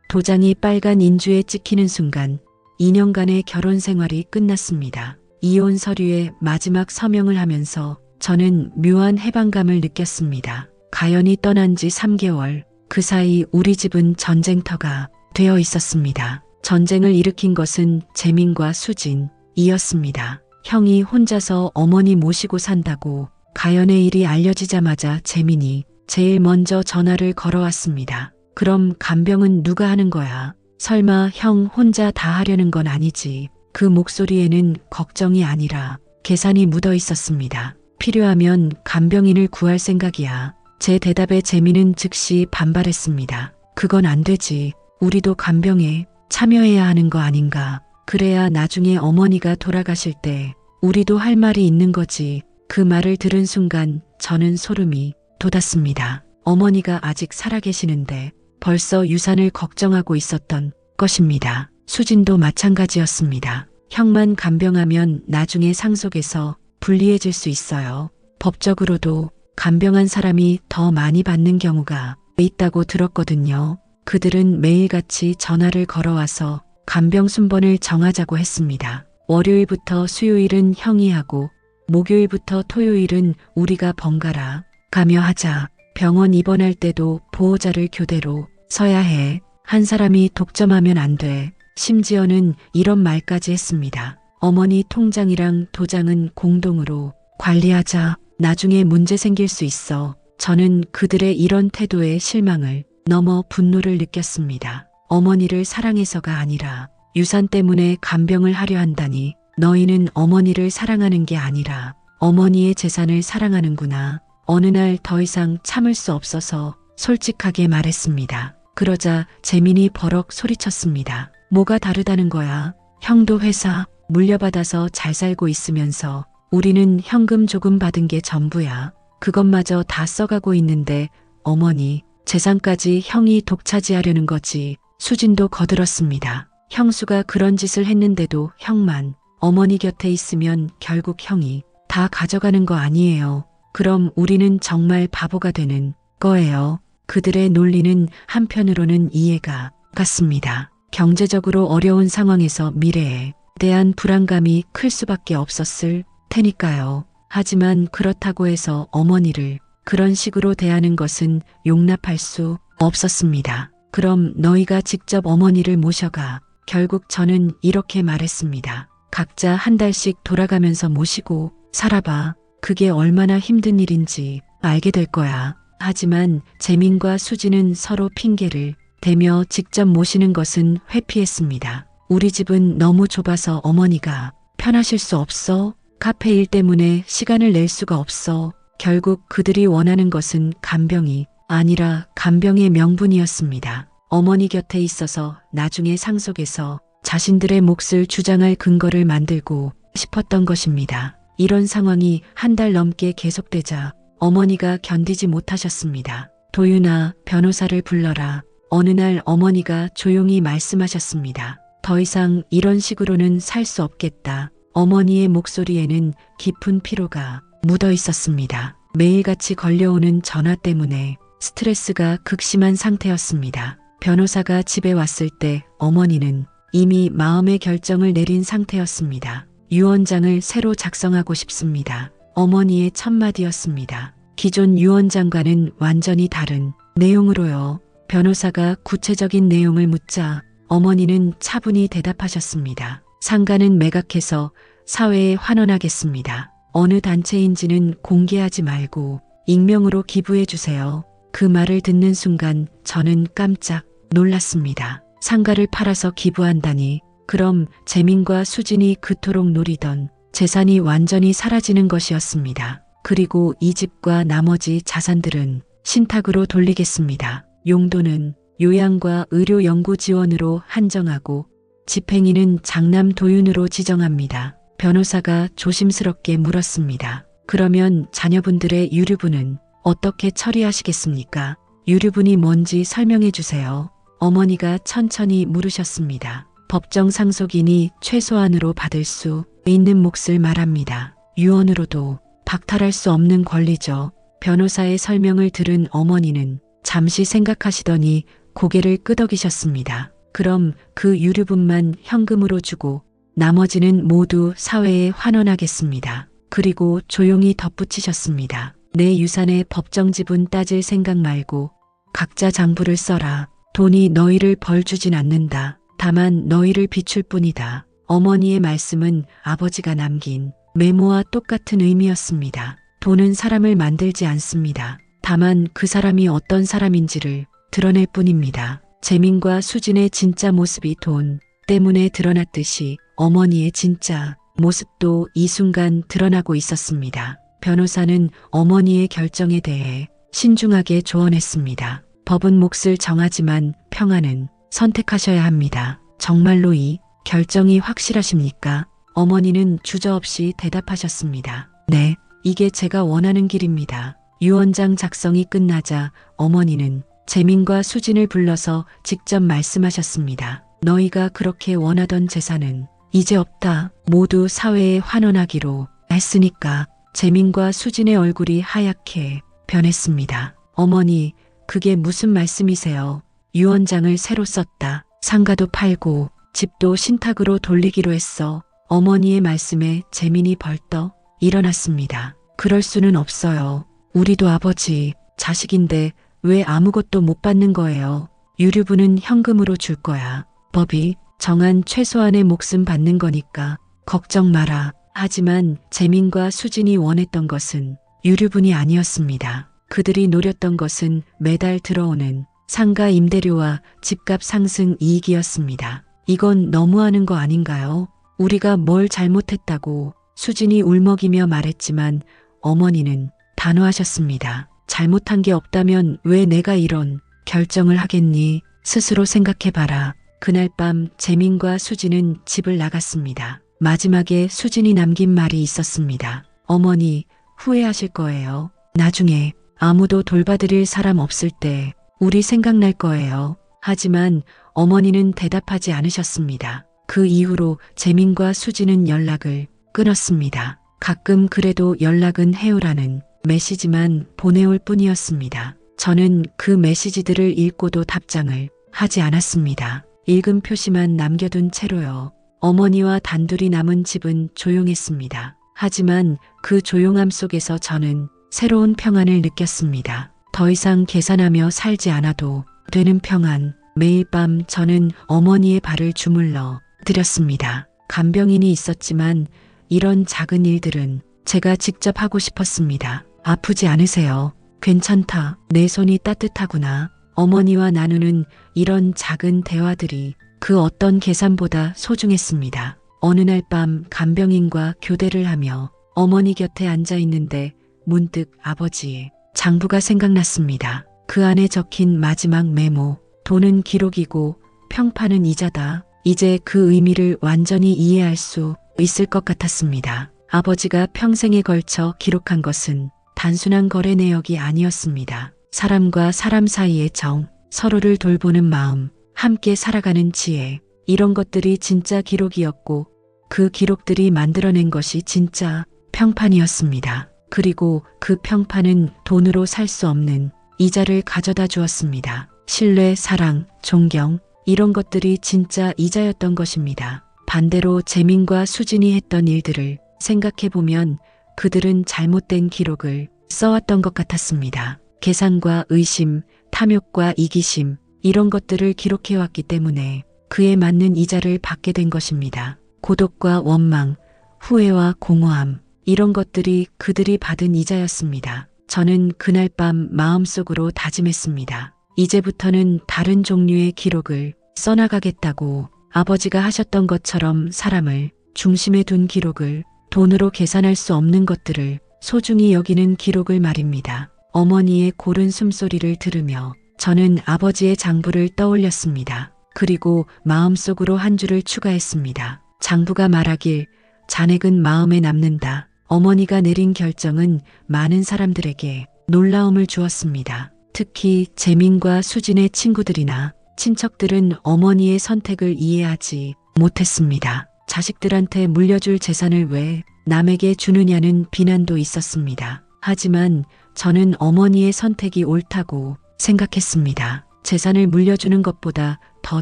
도장이 빨간 인주에 찍히는 순간 2년간의 결혼 생활이 끝났습니다. 이혼 서류에 마지막 서명을 하면서 저는 묘한 해방감을 느꼈습니다. 가연이 떠난 지 3개월, 그 사이 우리 집은 전쟁터가 되어 있었습니다. 전쟁을 일으킨 것은 재민과 수진이었습니다. 형이 혼자서 어머니 모시고 산다고 가연의 일이 알려지자마자 재민이 제일 먼저 전화를 걸어왔습니다. 그럼 간병은 누가 하는 거야? 설마 형 혼자 다 하려는 건 아니지? 그 목소리에는 걱정이 아니라 계산이 묻어 있었습니다. 필요하면 간병인을 구할 생각이야. 제 대답에 재민은 즉시 반발했습니다. 그건 안 되지. 우리도 간병에 참여해야 하는 거 아닌가? 그래야 나중에 어머니가 돌아가실 때 우리도 할 말이 있는 거지. 그 말을 들은 순간 저는 소름이 돋았습니다. 어머니가 아직 살아계시는데 벌써 유산을 걱정하고 있었던 것입니다. 수진도 마찬가지였습니다. 형만 간병하면 나중에 상속에서 불리해질 수 있어요. 법적으로도 간병한 사람이 더 많이 받는 경우가 있다고 들었거든요. 그들은 매일같이 전화를 걸어와서 간병 순번을 정하자고 했습니다. 월요일부터 수요일은 형이 하고 목요일부터 토요일은 우리가 번갈아 가며 하자. 병원 입원할 때도 보호자를 교대로 서야 해. 한 사람이 독점하면 안 돼. 심지어는 이런 말까지 했습니다. 어머니 통장이랑 도장은 공동으로 관리하자. 나중에 문제 생길 수 있어. 저는 그들의 이런 태도에 실망을 넘어 분노를 느꼈습니다. 어머니를 사랑해서가 아니라 유산 때문에 간병을 하려 한다니. 너희는 어머니를 사랑하는 게 아니라 어머니의 재산을 사랑하는구나. 어느 날 더 이상 참을 수 없어서 솔직하게 말했습니다. 그러자 재민이 버럭 소리쳤습니다. 뭐가 다르다는 거야? 형도 회사 물려받아서 잘 살고 있으면서 우리는 현금 조금 받은 게 전부야. 그것마저 다 써가고 있는데 어머니 재산까지 형이 독차지하려는 거지. 수진도 거들었습니다. 형수가 그런 짓을 했는데도 형만 어머니 곁에 있으면 결국 형이 다 가져가는 거 아니에요. 그럼 우리는 정말 바보가 되는 거예요. 그들의 논리는 한편으로는 이해가 갔습니다. 경제적으로 어려운 상황에서 미래에 대한 불안감이 클 수밖에 없었을 테니까요. 하지만 그렇다고 해서 어머니를 그런 식으로 대하는 것은 용납할 수 없었습니다. 그럼 너희가 직접 어머니를 모셔가. 결국 저는 이렇게 말했습니다. 각자 한 달씩 돌아가면서 모시고 살아봐. 그게 얼마나 힘든 일인지 알게 될 거야. 하지만 재민과 수지는 서로 핑계를 대며 직접 모시는 것은 회피했습니다. 우리 집은 너무 좁아서 어머니가 편하실 수 없어. 카페 일 때문에 시간을 낼 수가 없어. 결국 그들이 원하는 것은 간병이 아니라 간병의 명분이었습니다. 어머니 곁에 있어서 나중에 상속해서 자신들의 몫을 주장할 근거를 만들고 싶었던 것입니다. 이런 상황이 한 달 넘게 계속되자 어머니가 견디지 못하셨습니다. 도윤아, 변호사를 불러라. 어느 날 어머니가 조용히 말씀하셨습니다. 더 이상 이런 식으로는 살 수 없겠다. 어머니의 목소리에는 깊은 피로가 묻어 있었습니다. 매일같이 걸려오는 전화 때문에 스트레스가 극심한 상태였습니다. 변호사가 집에 왔을 때 어머니는 이미 마음의 결정을 내린 상태였습니다. 유언장을 새로 작성하고 싶습니다. 어머니의 첫마디였습니다. 기존 유언장과는 완전히 다른 내용으로요. 변호사가 구체적인 내용을 묻자 어머니는 차분히 대답하셨습니다. 상가는 매각해서 사회에 환원하겠습니다. 어느 단체인지는 공개하지 말고 익명으로 기부해 주세요. 그 말을 듣는 순간 저는 깜짝 놀랐습니다. 상가를 팔아서 기부한다니. 그럼 재민과 수진이 그토록 노리던 재산이 완전히 사라지는 것이었습니다. 그리고 이 집과 나머지 자산들은 신탁으로 돌리겠습니다. 용도는 요양과 의료 연구 지원으로 한정하고 집행인은 장남 도윤으로 지정합니다. 변호사가 조심스럽게 물었습니다. 그러면 자녀분들의 유류분은 어떻게 처리하시겠습니까? 유류분이 뭔지 설명해 주세요. 어머니가 천천히 물으셨습니다. 법정 상속인이 최소한으로 받을 수 있는 몫을 말합니다. 유언으로도 박탈할 수 없는 권리죠. 변호사의 설명을 들은 어머니는 잠시 생각하시더니 고개를 끄덕이셨습니다. 그럼 그 유류분만 현금으로 주고 나머지는 모두 사회에 환원하겠습니다. 그리고 조용히 덧붙이셨습니다. 내 유산의 법정 지분 따질 생각 말고 각자 장부를 써라. 돈이 너희를 벌 주진 않는다. 다만 너희를 비출 뿐이다. 어머니의 말씀은 아버지가 남긴 메모와 똑같은 의미였습니다. 돈은 사람을 만들지 않습니다. 다만 그 사람이 어떤 사람인지를 드러낼 뿐입니다. 재민과 수진의 진짜 모습이 돈 때문에 드러났듯이 어머니의 진짜 모습도 이 순간 드러나고 있었습니다. 변호사는 어머니의 결정에 대해 신중하게 조언했습니다. 법은 몫을 정하지만 평안은 선택하셔야 합니다. 정말로 이 결정이 확실하십니까? 어머니는 주저없이 대답하셨습니다. 네, 이게 제가 원하는 길입니다. 유언장 작성이 끝나자 어머니는 재민과 수진을 불러서 직접 말씀하셨습니다. 너희가 그렇게 원하던 재산은 이제 없다. 모두 사회에 환원하기로 했으니까. 재민과 수진의 얼굴이 하얗게 변했습니다. 어머니, 그게 무슨 말씀이세요? 유언장을 새로 썼다. 상가도 팔고 집도 신탁으로 돌리기로 했어. 어머니의 말씀에 재민이 벌떡 일어났습니다. 그럴 수는 없어요. 우리도 아버지, 자식인데 왜 아무것도 못 받는 거예요? 유류분은 현금으로 줄 거야. 법이 정한 최소한의 몫은 받는 거니까 걱정 마라. 하지만 재민과 수진이 원했던 것은 유류분이 아니었습니다. 그들이 노렸던 것은 매달 들어오는 상가 임대료와 집값 상승 이익이었습니다. 이건 너무하는 거 아닌가요? 우리가 뭘 잘못했다고 수진이 울먹이며 말했지만 어머니는 단호하셨습니다. 잘못한 게 없다면 왜 내가 이런 결정을 하겠니? 스스로 생각해봐라. 그날 밤 재민과 수진은 집을 나갔습니다. 마지막에 수진이 남긴 말이 있었습니다. 어머니, 후회하실 거예요. 나중에 아무도 돌봐드릴 사람 없을 때 우리 생각날 거예요. 하지만 어머니는 대답하지 않으셨습니다. 그 이후로 재민과 수진은 연락을 끊었습니다. 가끔 그래도 연락은 해오라는 메시지만 보내올 뿐이었습니다. 저는 그 메시지들을 읽고도 답장을 하지 않았습니다. 읽은 표시만 남겨둔 채로요. 어머니와 단둘이 남은 집은 조용했습니다. 하지만 그 조용함 속에서 저는 새로운 평안을 느꼈습니다. 더 이상 계산하며 살지 않아도 되는 평안. 매일 밤 저는 어머니의 발을 주물러 드렸습니다. 간병인이 있었지만 이런 작은 일들은 제가 직접 하고 싶었습니다. 아프지 않으세요? 괜찮다. 내 손이 따뜻하구나. 어머니와 나누는 이런 작은 대화들이 그 어떤 계산보다 소중했습니다. 어느 날 밤 간병인과 교대를 하며 어머니 곁에 앉아 있는데 문득 아버지의 장부가 생각났습니다. 그 안에 적힌 마지막 메모. 돈은 기록이고 평판은 이자다. 이제 그 의미를 완전히 이해할 수 있을 것 같았습니다. 아버지가 평생에 걸쳐 기록한 것은 단순한 거래 내역이 아니었습니다. 사람과 사람 사이의 정, 서로를 돌보는 마음, 함께 살아가는 지혜, 이런 것들이 진짜 기록이었고 그 기록들이 만들어낸 것이 진짜 평판이었습니다. 그리고 그 평판은 돈으로 살 수 없는 이자를 가져다 주었습니다. 신뢰, 사랑, 존경, 이런 것들이 진짜 이자였던 것입니다. 반대로 재민과 수진이 했던 일들을 생각해보면 그들은 잘못된 기록을 써왔던 것 같았습니다. 계산과 의심, 탐욕과 이기심, 이런 것들을 기록해왔기 때문에 그에 맞는 이자를 받게 된 것입니다. 고독과 원망, 후회와 공허함, 이런 것들이 그들이 받은 이자였습니다. 저는 그날 밤 마음속으로 다짐했습니다. 이제부터는 다른 종류의 기록을 써나가겠다고. 아버지가 하셨던 것처럼 사람을 중심에 둔 기록을, 돈으로 계산할 수 없는 것들을 소중히 여기는 기록을 말입니다. 어머니의 고른 숨소리를 들으며 저는 아버지의 장부를 떠올렸습니다. 그리고 마음속으로 한 줄을 추가했습니다. 장부가 말하길 잔액은 마음에 남는다. 어머니가 내린 결정은 많은 사람들에게 놀라움을 주었습니다. 특히 재민과 수진의 친구들이나 친척들은 어머니의 선택을 이해하지 못했습니다. 자식들한테 물려줄 재산을 왜 남에게 주느냐는 비난도 있었습니다. 하지만 저는 어머니의 선택이 옳다고 생각했습니다. 재산을 물려주는 것보다 더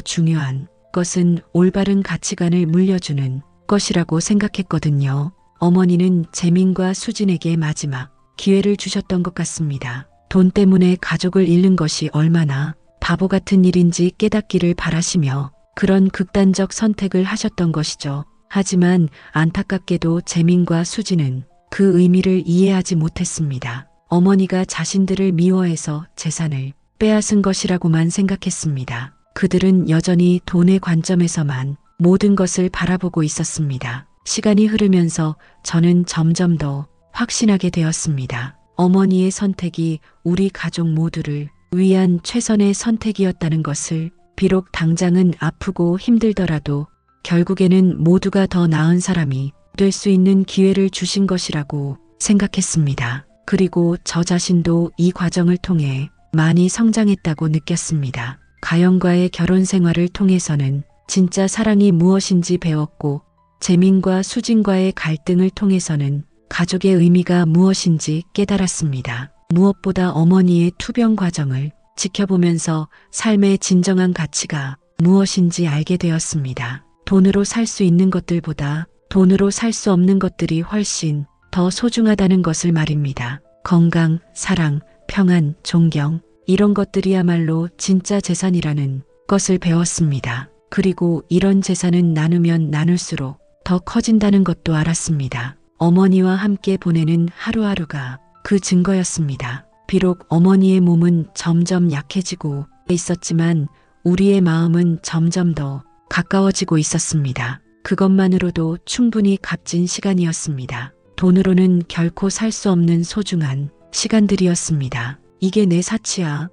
중요한 것은 올바른 가치관을 물려주는 것이라고 생각했거든요. 어머니는 재민과 수진에게 마지막 기회를 주셨던 것 같습니다. 돈 때문에 가족을 잃는 것이 얼마나 바보 같은 일인지 깨닫기를 바라시며 그런 극단적 선택을 하셨던 것이죠. 하지만 안타깝게도 재민과 수진은 그 의미를 이해하지 못했습니다. 어머니가 자신들을 미워해서 재산을 빼앗은 것이라고만 생각했습니다. 그들은 여전히 돈의 관점에서만 모든 것을 바라보고 있었습니다. 시간이 흐르면서 저는 점점 더 확신하게 되었습니다. 어머니의 선택이 우리 가족 모두를 위한 최선의 선택이었다는 것을. 비록 당장은 아프고 힘들더라도 결국에는 모두가 더 나은 사람이 될 수 있는 기회를 주신 것이라고 생각했습니다. 그리고 저 자신도 이 과정을 통해 많이 성장했다고 느꼈습니다. 가영과의 결혼 생활을 통해서는 진짜 사랑이 무엇인지 배웠고, 재민과 수진과의 갈등을 통해서는 가족의 의미가 무엇인지 깨달았습니다. 무엇보다 어머니의 투병 과정을 지켜보면서 삶의 진정한 가치가 무엇인지 알게 되었습니다. 돈으로 살 수 있는 것들보다 돈으로 살 수 없는 것들이 훨씬 더 소중하다는 것을 말입니다. 건강, 사랑, 평안, 존경, 이런 것들이야말로 진짜 재산이라는 것을 배웠습니다. 그리고 이런 재산은 나누면 나눌수록 더 커진다는 것도 알았습니다. 어머니와 함께 보내는 하루하루가 그 증거였습니다. 비록 어머니의 몸은 점점 약해지고 있었지만 우리의 마음은 점점 더 가까워지고 있었습니다. 그것만으로도 충분히 값진 시간이었습니다. 돈으로는 결코 살 수 없는 소중한 시간들이었습니다. 이게 내 사치야.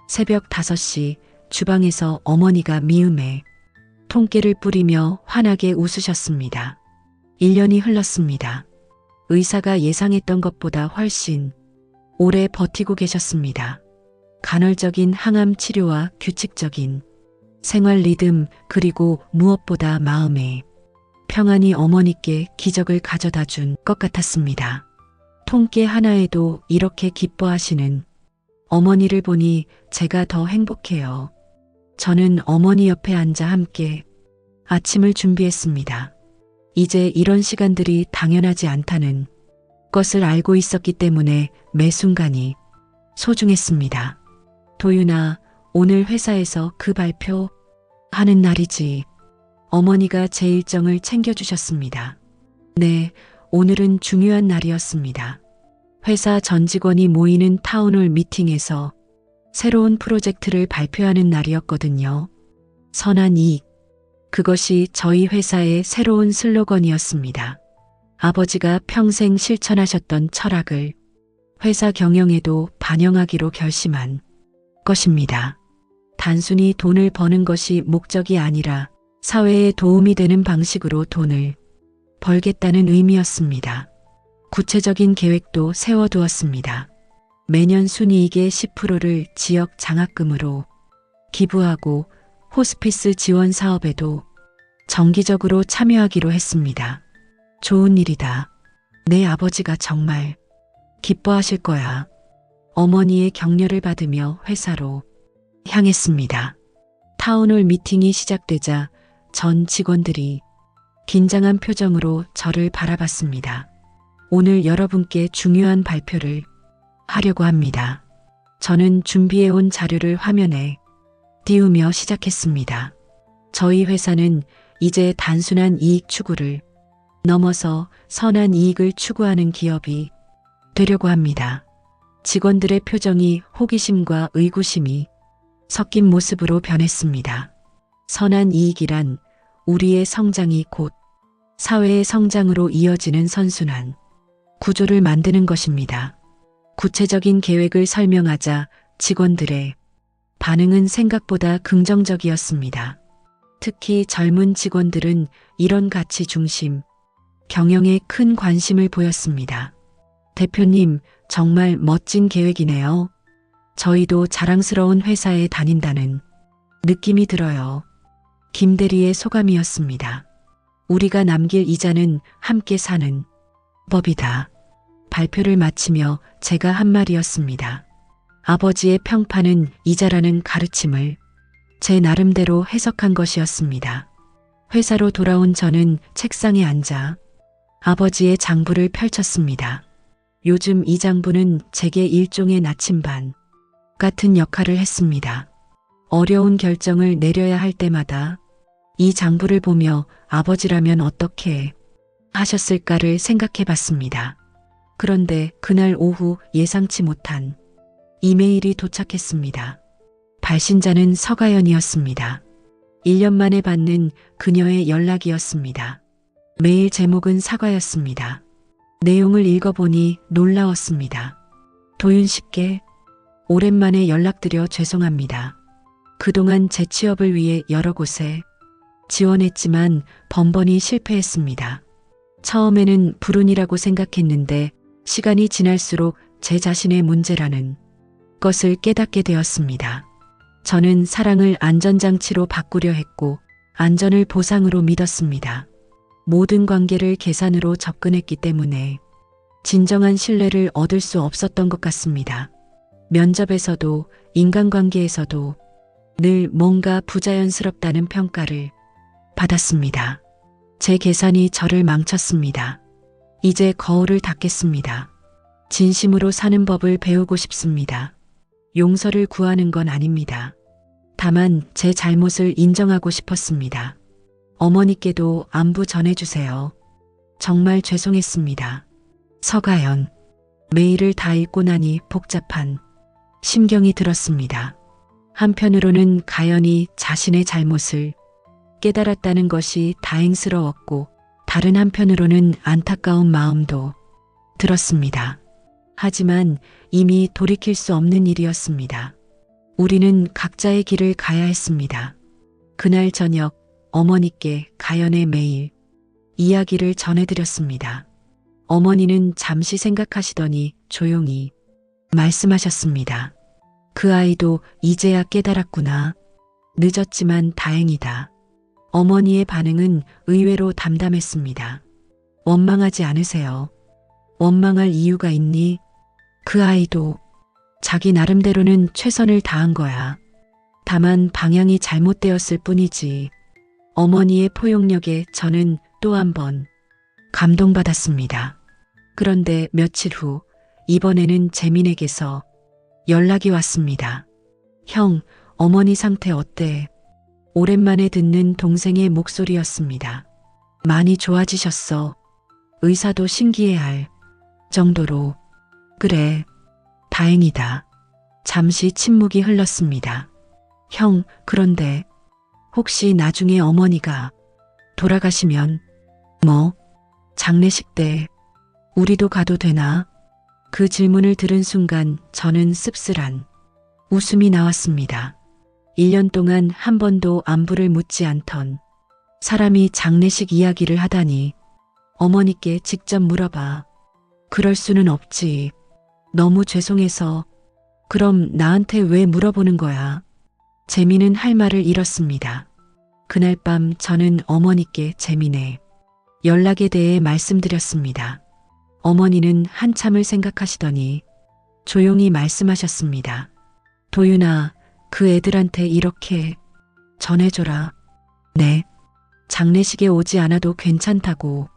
새벽 5시 주방에서 어머니가 미음에 통깨를 뿌리며 환하게 웃으셨습니다. 1년이 흘렀습니다. 의사가 예상했던 것보다 훨씬 오래 버티고 계셨습니다. 간헐적인 항암 치료와 규칙적인 생활 리듬, 그리고 무엇보다 마음의 평안이 어머니께 기적을 가져다 준 것 같았습니다. 통깨 하나에도 이렇게 기뻐하시는 어머니를 보니 제가 더 행복해요. 저는 어머니 옆에 앉아 함께 아침을 준비했습니다. 이제 이런 시간들이 당연하지 않다는 것을 알고 있었기 때문에 매 순간이 소중했습니다. 도윤아, 오늘 회사에서 그 발표 하는 날이지. 어머니가 제 일정을 챙겨주셨습니다. 네, 오늘은 중요한 날이었습니다. 회사 전 직원이 모이는 타운홀 미팅에서 새로운 프로젝트를 발표하는 날이었거든요. 선한 이익. 그것이 저희 회사의 새로운 슬로건이었습니다. 아버지가 평생 실천하셨던 철학을 회사 경영에도 반영하기로 결심한 것입니다. 단순히 돈을 버는 것이 목적이 아니라 사회에 도움이 되는 방식으로 돈을 벌겠다는 의미였습니다. 구체적인 계획도 세워두었습니다. 매년 순이익의 10%를 지역 장학금으로 기부하고 호스피스 지원 사업에도 정기적으로 참여하기로 했습니다. 좋은 일이다. 내 아버지가 정말 기뻐하실 거야. 어머니의 격려를 받으며 회사로 향했습니다. 타운홀 미팅이 시작되자 전 직원들이 긴장한 표정으로 저를 바라봤습니다. 오늘 여러분께 중요한 발표를 하려고 합니다. 저는 준비해온 자료를 화면에 띄우며 시작했습니다. 저희 회사는 이제 단순한 이익 추구를 넘어서 선한 이익을 추구하는 기업이 되려고 합니다. 직원들의 표정이 호기심과 의구심이 섞인 모습으로 변했습니다. 선한 이익이란 우리의 성장이 곧 사회의 성장으로 이어지는 선순환 구조를 만드는 것입니다. 구체적인 계획을 설명하자 직원들의 반응은 생각보다 긍정적이었습니다. 특히 젊은 직원들은 이런 가치 중심 경영에 큰 관심을 보였습니다. 대표님, 정말 멋진 계획이네요. 저희도 자랑스러운 회사에 다닌다는 느낌이 들어요. 김 대리의 소감이었습니다. 우리가 남길 이자는 함께 사는 법이다. 발표를 마치며 제가 한 말이었습니다. 아버지의 평판은 이자라는 가르침을 제 나름대로 해석한 것이었습니다. 회사로 돌아온 저는 책상에 앉아 아버지의 장부를 펼쳤습니다. 요즘 이 장부는 제게 일종의 나침반 같은 역할을 했습니다. 어려운 결정을 내려야 할 때마다 이 장부를 보며 아버지라면 어떻게 하셨을까를 생각해 봤습니다. 그런데 그날 오후 예상치 못한 이메일이 도착했습니다. 발신자는 서가연이었습니다. 1년 만에 받는 그녀의 연락이었습니다. 메일 제목은 사과였습니다. 내용을 읽어보니 놀라웠습니다. 도윤 씨께 오랜만에 연락드려 죄송합니다. 그동안 제 취업을 위해 여러 곳에 지원했지만 번번이 실패했습니다. 처음에는 불운이라고 생각했는데 시간이 지날수록 제 자신의 문제라는 것을 깨닫게 되었습니다. 저는 사랑을 안전장치로 바꾸려 했고 안전을 보상으로 믿었습니다. 모든 관계를 계산으로 접근했기 때문에 진정한 신뢰를 얻을 수 없었던 것 같습니다. 면접에서도 인간관계에서도 늘 뭔가 부자연스럽다는 평가를 받았습니다. 제 계산이 저를 망쳤습니다. 이제 거울을 닦겠습니다. 진심으로 사는 법을 배우고 싶습니다. 용서를 구하는 건 아닙니다. 다만 제 잘못을 인정하고 싶었습니다. 어머니께도 안부 전해주세요. 정말 죄송했습니다. 서가연. 메일을 다 읽고 나니 복잡한 심경이 들었습니다. 한편으로는 가연이 자신의 잘못을 깨달았다는 것이 다행스러웠고 다른 한편으로는 안타까운 마음도 들었습니다. 하지만 이미 돌이킬 수 없는 일이었습니다. 우리는 각자의 길을 가야 했습니다. 그날 저녁 어머니께 가연의 메일 이야기를 전해드렸습니다. 어머니는 잠시 생각하시더니 조용히 말씀하셨습니다. 그 아이도 이제야 깨달았구나. 늦었지만 다행이다. 어머니의 반응은 의외로 담담했습니다. 원망하지 않으세요. 원망할 이유가 있니? 그 아이도 자기 나름대로는 최선을 다한 거야. 다만 방향이 잘못되었을 뿐이지. 어머니의 포용력에 저는 또 한 번 감동받았습니다. 그런데 며칠 후 이번에는 재민에게서 연락이 왔습니다. 형, 어머니 상태 어때? 오랜만에 듣는 동생의 목소리였습니다. 많이 좋아지셨어. 의사도 신기해할 정도로. 그래, 다행이다. 잠시 침묵이 흘렀습니다. 형, 그런데 혹시 나중에 어머니가 돌아가시면 뭐? 장례식 때 우리도 가도 되나? 그 질문을 들은 순간 저는 씁쓸한 웃음이 나왔습니다. 1년 동안 한 번도 안부를 묻지 않던 사람이 장례식 이야기를 하다니. 어머니께 직접 물어봐. 그럴 수는 없지. 너무 죄송해서. 그럼 나한테 왜 물어보는 거야? 재민은 할 말을 잃었습니다. 그날 밤 저는 어머니께 재민의 연락에 대해 말씀드렸습니다. 어머니는 한참을 생각하시더니 조용히 말씀하셨습니다. 도윤아, 그 애들한테 이렇게 전해줘라. 네. 장례식에 오지 않아도 괜찮다고.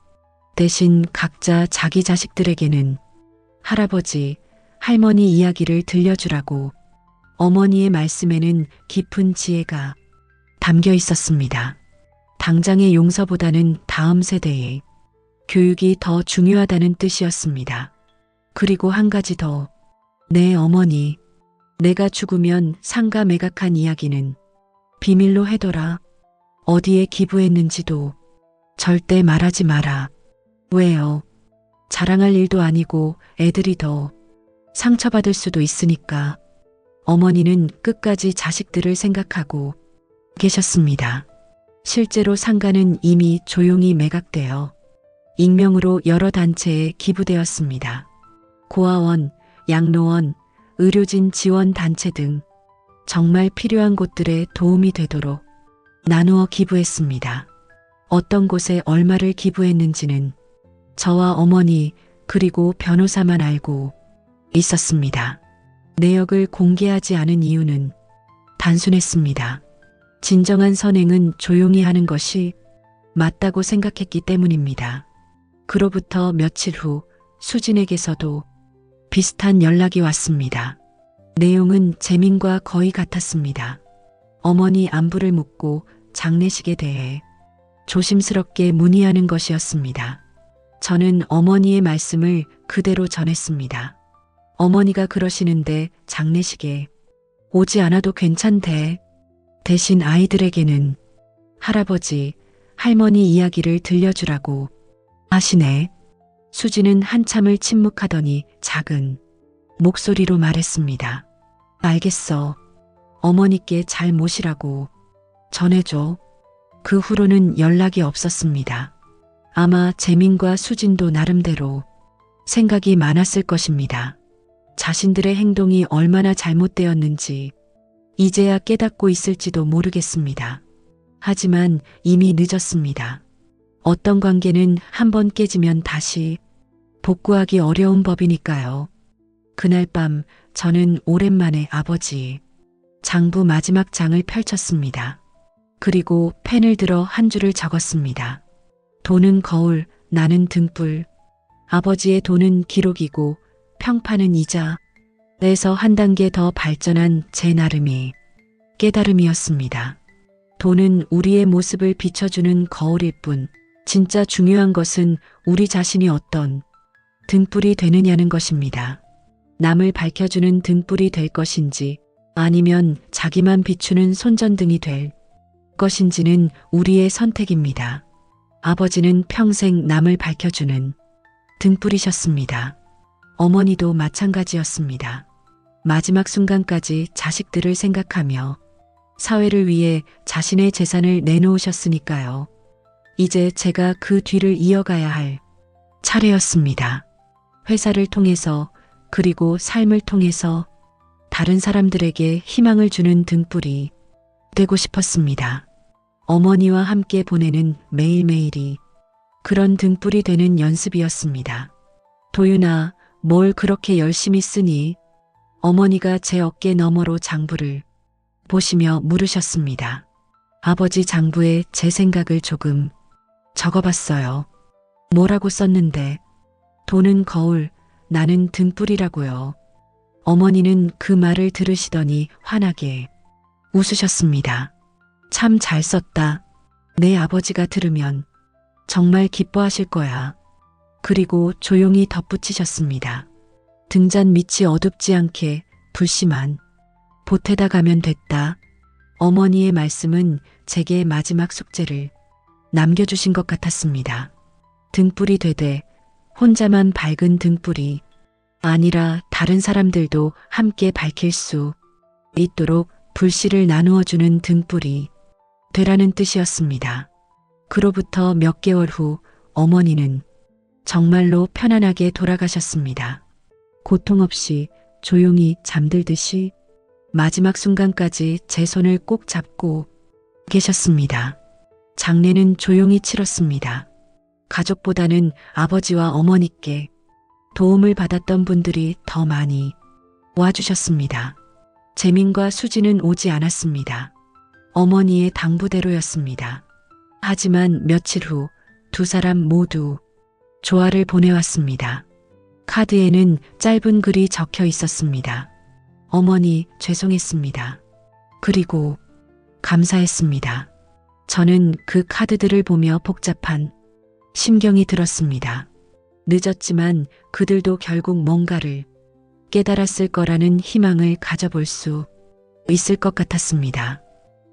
대신 각자 자기 자식들에게는 할아버지, 할머니 이야기를 들려주라고. 어머니의 말씀에는 깊은 지혜가 담겨 있었습니다. 당장의 용서보다는 다음 세대의 교육이 더 중요하다는 뜻이었습니다. 그리고 한 가지 더. 네, 어머니. 내가 죽으면 상가 매각한 이야기는 비밀로 해둬라. 어디에 기부했는지도 절대 말하지 마라. 왜요? 자랑할 일도 아니고 애들이 더 상처받을 수도 있으니까. 어머니는 끝까지 자식들을 생각하고 계셨습니다. 실제로 상가는 이미 조용히 매각되어 익명으로 여러 단체에 기부되었습니다. 고아원, 양로원, 의료진 지원 단체 등 정말 필요한 곳들에 도움이 되도록 나누어 기부했습니다. 어떤 곳에 얼마를 기부했는지는 저와 어머니 그리고 변호사만 알고 있었습니다. 내역을 공개하지 않은 이유는 단순했습니다. 진정한 선행은 조용히 하는 것이 맞다고 생각했기 때문입니다. 그로부터 며칠 후 수진에게서도 비슷한 연락이 왔습니다. 내용은 재민과 거의 같았습니다. 어머니 안부를 묻고 장례식에 대해 조심스럽게 문의하는 것이었습니다. 저는 어머니의 말씀을 그대로 전했습니다. 어머니가 그러시는데 장례식에 오지 않아도 괜찮대. 대신 아이들에게는 할아버지, 할머니 이야기를 들려주라고 하시네. 수지는 한참을 침묵하더니 작은 목소리로 말했습니다. 알겠어. 어머니께 잘 모시라고 전해줘. 그 후로는 연락이 없었습니다. 아마 재민과 수진도 나름대로 생각이 많았을 것입니다. 자신들의 행동이 얼마나 잘못되었는지 이제야 깨닫고 있을지도 모르겠습니다. 하지만 이미 늦었습니다. 어떤 관계는 한번 깨지면 다시 복구하기 어려운 법이니까요. 그날 밤 저는 오랜만에 아버지 장부 마지막 장을 펼쳤습니다. 그리고 펜을 들어 한 줄을 적었습니다. 돈은 거울, 나는 등불. 아버지의 돈은 기록이고 평판은 이자. 에서 한 단계 더 발전한 제 나름의 깨달음이었습니다. 돈은 우리의 모습을 비춰주는 거울일 뿐, 진짜 중요한 것은 우리 자신이 어떤 등불이 되느냐는 것입니다. 남을 밝혀주는 등불이 될 것인지, 아니면 자기만 비추는 손전등이 될 것인지는 우리의 선택입니다. 아버지는 평생 남을 밝혀주는 등불이셨습니다. 어머니도 마찬가지였습니다. 마지막 순간까지 자식들을 생각하며 사회를 위해 자신의 재산을 내놓으셨으니까요. 이제 제가 그 뒤를 이어가야 할 차례였습니다. 회사를 통해서, 그리고 삶을 통해서 다른 사람들에게 희망을 주는 등불이 되고 싶었습니다. 어머니와 함께 보내는 매일매일이 그런 등불이 되는 연습이었습니다. 도윤아, 뭘 그렇게 열심히 쓰니? 어머니가 제 어깨 너머로 장부를 보시며 물으셨습니다. 아버지 장부에 제 생각을 조금 적어봤어요. 뭐라고 썼는데? 돈은 거울, 나는 등불이라고요. 어머니는 그 말을 들으시더니 환하게 웃으셨습니다. 참 잘 썼다. 내 아버지가 들으면 정말 기뻐하실 거야. 그리고 조용히 덧붙이셨습니다. 등잔 밑이 어둡지 않게 불씨만 보태다 가면 됐다. 어머니의 말씀은 제게 마지막 숙제를 남겨주신 것 같았습니다. 등불이 되되 혼자만 밝은 등불이 아니라 다른 사람들도 함께 밝힐 수 있도록 불씨를 나누어주는 등불이 되라는 뜻이었습니다. 그로부터 몇 개월 후 어머니는 정말로 편안하게 돌아가셨습니다. 고통 없이 조용히 잠들듯이 마지막 순간까지 제 손을 꼭 잡고 계셨습니다. 장례는 조용히 치렀습니다. 가족보다는 아버지와 어머니께 도움을 받았던 분들이 더 많이 와주셨습니다. 재민과 수지는 오지 않았습니다. 어머니의 당부대로였습니다. 하지만 며칠 후 두 사람 모두 조화를 보내왔습니다. 카드에는 짧은 글이 적혀 있었습니다. 어머니, 죄송했습니다. 그리고 감사했습니다. 저는 그 카드들을 보며 복잡한 심경이 들었습니다. 늦었지만 그들도 결국 뭔가를 깨달았을 거라는 희망을 가져볼 수 있을 것 같았습니다.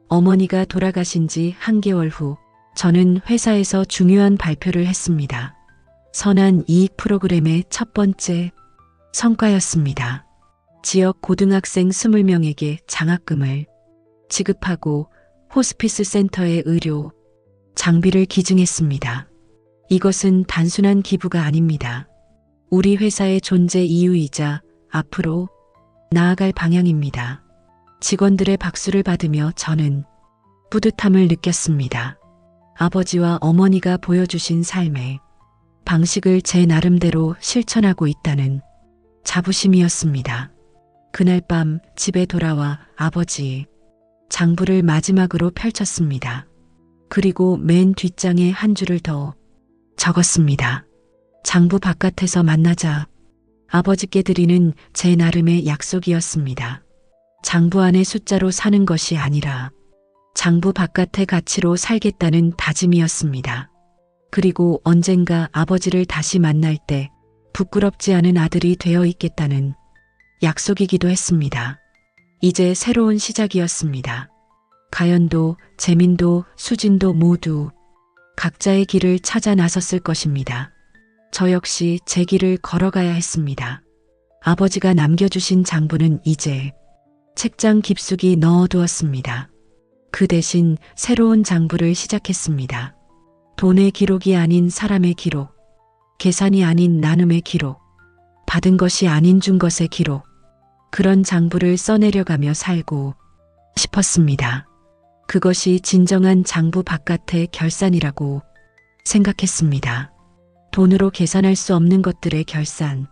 어머니가 돌아가신 지 한 개월 후 저는 회사에서 중요한 발표를 했습니다. 선한 이익 프로그램의 첫 번째 성과였습니다. 지역 고등학생 20명에게 장학금을 지급하고 호스피스 센터의 의료 장비를 기증했습니다. 이것은 단순한 기부가 아닙니다. 우리 회사의 존재 이유이자 앞으로 나아갈 방향입니다. 직원들의 박수를 받으며 저는 뿌듯함을 느꼈습니다. 아버지와 어머니가 보여주신 삶의 방식을 제 나름대로 실천하고 있다는 자부심이었습니다. 그날 밤 집에 돌아와 아버지의 장부를 마지막으로 펼쳤습니다. 그리고 맨 뒷장에 한 줄을 더 적었습니다. 장부 바깥에서 만나자. 아버지께 드리는 제 나름의 약속이었습니다. 장부 안의 숫자로 사는 것이 아니라 장부 바깥의 가치로 살겠다는 다짐이었습니다. 그리고 언젠가 아버지를 다시 만날 때 부끄럽지 않은 아들이 되어 있겠다는 약속이기도 했습니다. 이제 새로운 시작이었습니다. 가연도, 재민도, 수진도 모두 각자의 길을 찾아 나섰을 것입니다. 저 역시 제 길을 걸어가야 했습니다. 아버지가 남겨주신 장부는 이제 책장 깊숙이 넣어두었습니다. 그 대신 새로운 장부를 시작했습니다. 돈의 기록이 아닌 사람의 기록, 계산이 아닌 나눔의 기록, 받은 것이 아닌 준 것의 기록, 그런 장부를 써내려가며 살고 싶었습니다. 그것이 진정한 장부 바깥의 결산이라고 생각했습니다. 돈으로 계산할 수 없는 것들의 결산,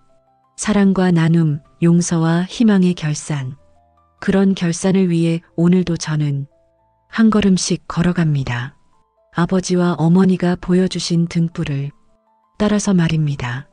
사랑과 나눔, 용서와 희망의 결산. 그런 결산을 위해 오늘도 저는 한 걸음씩 걸어갑니다. 아버지와 어머니가 보여주신 등불을 따라서 말입니다.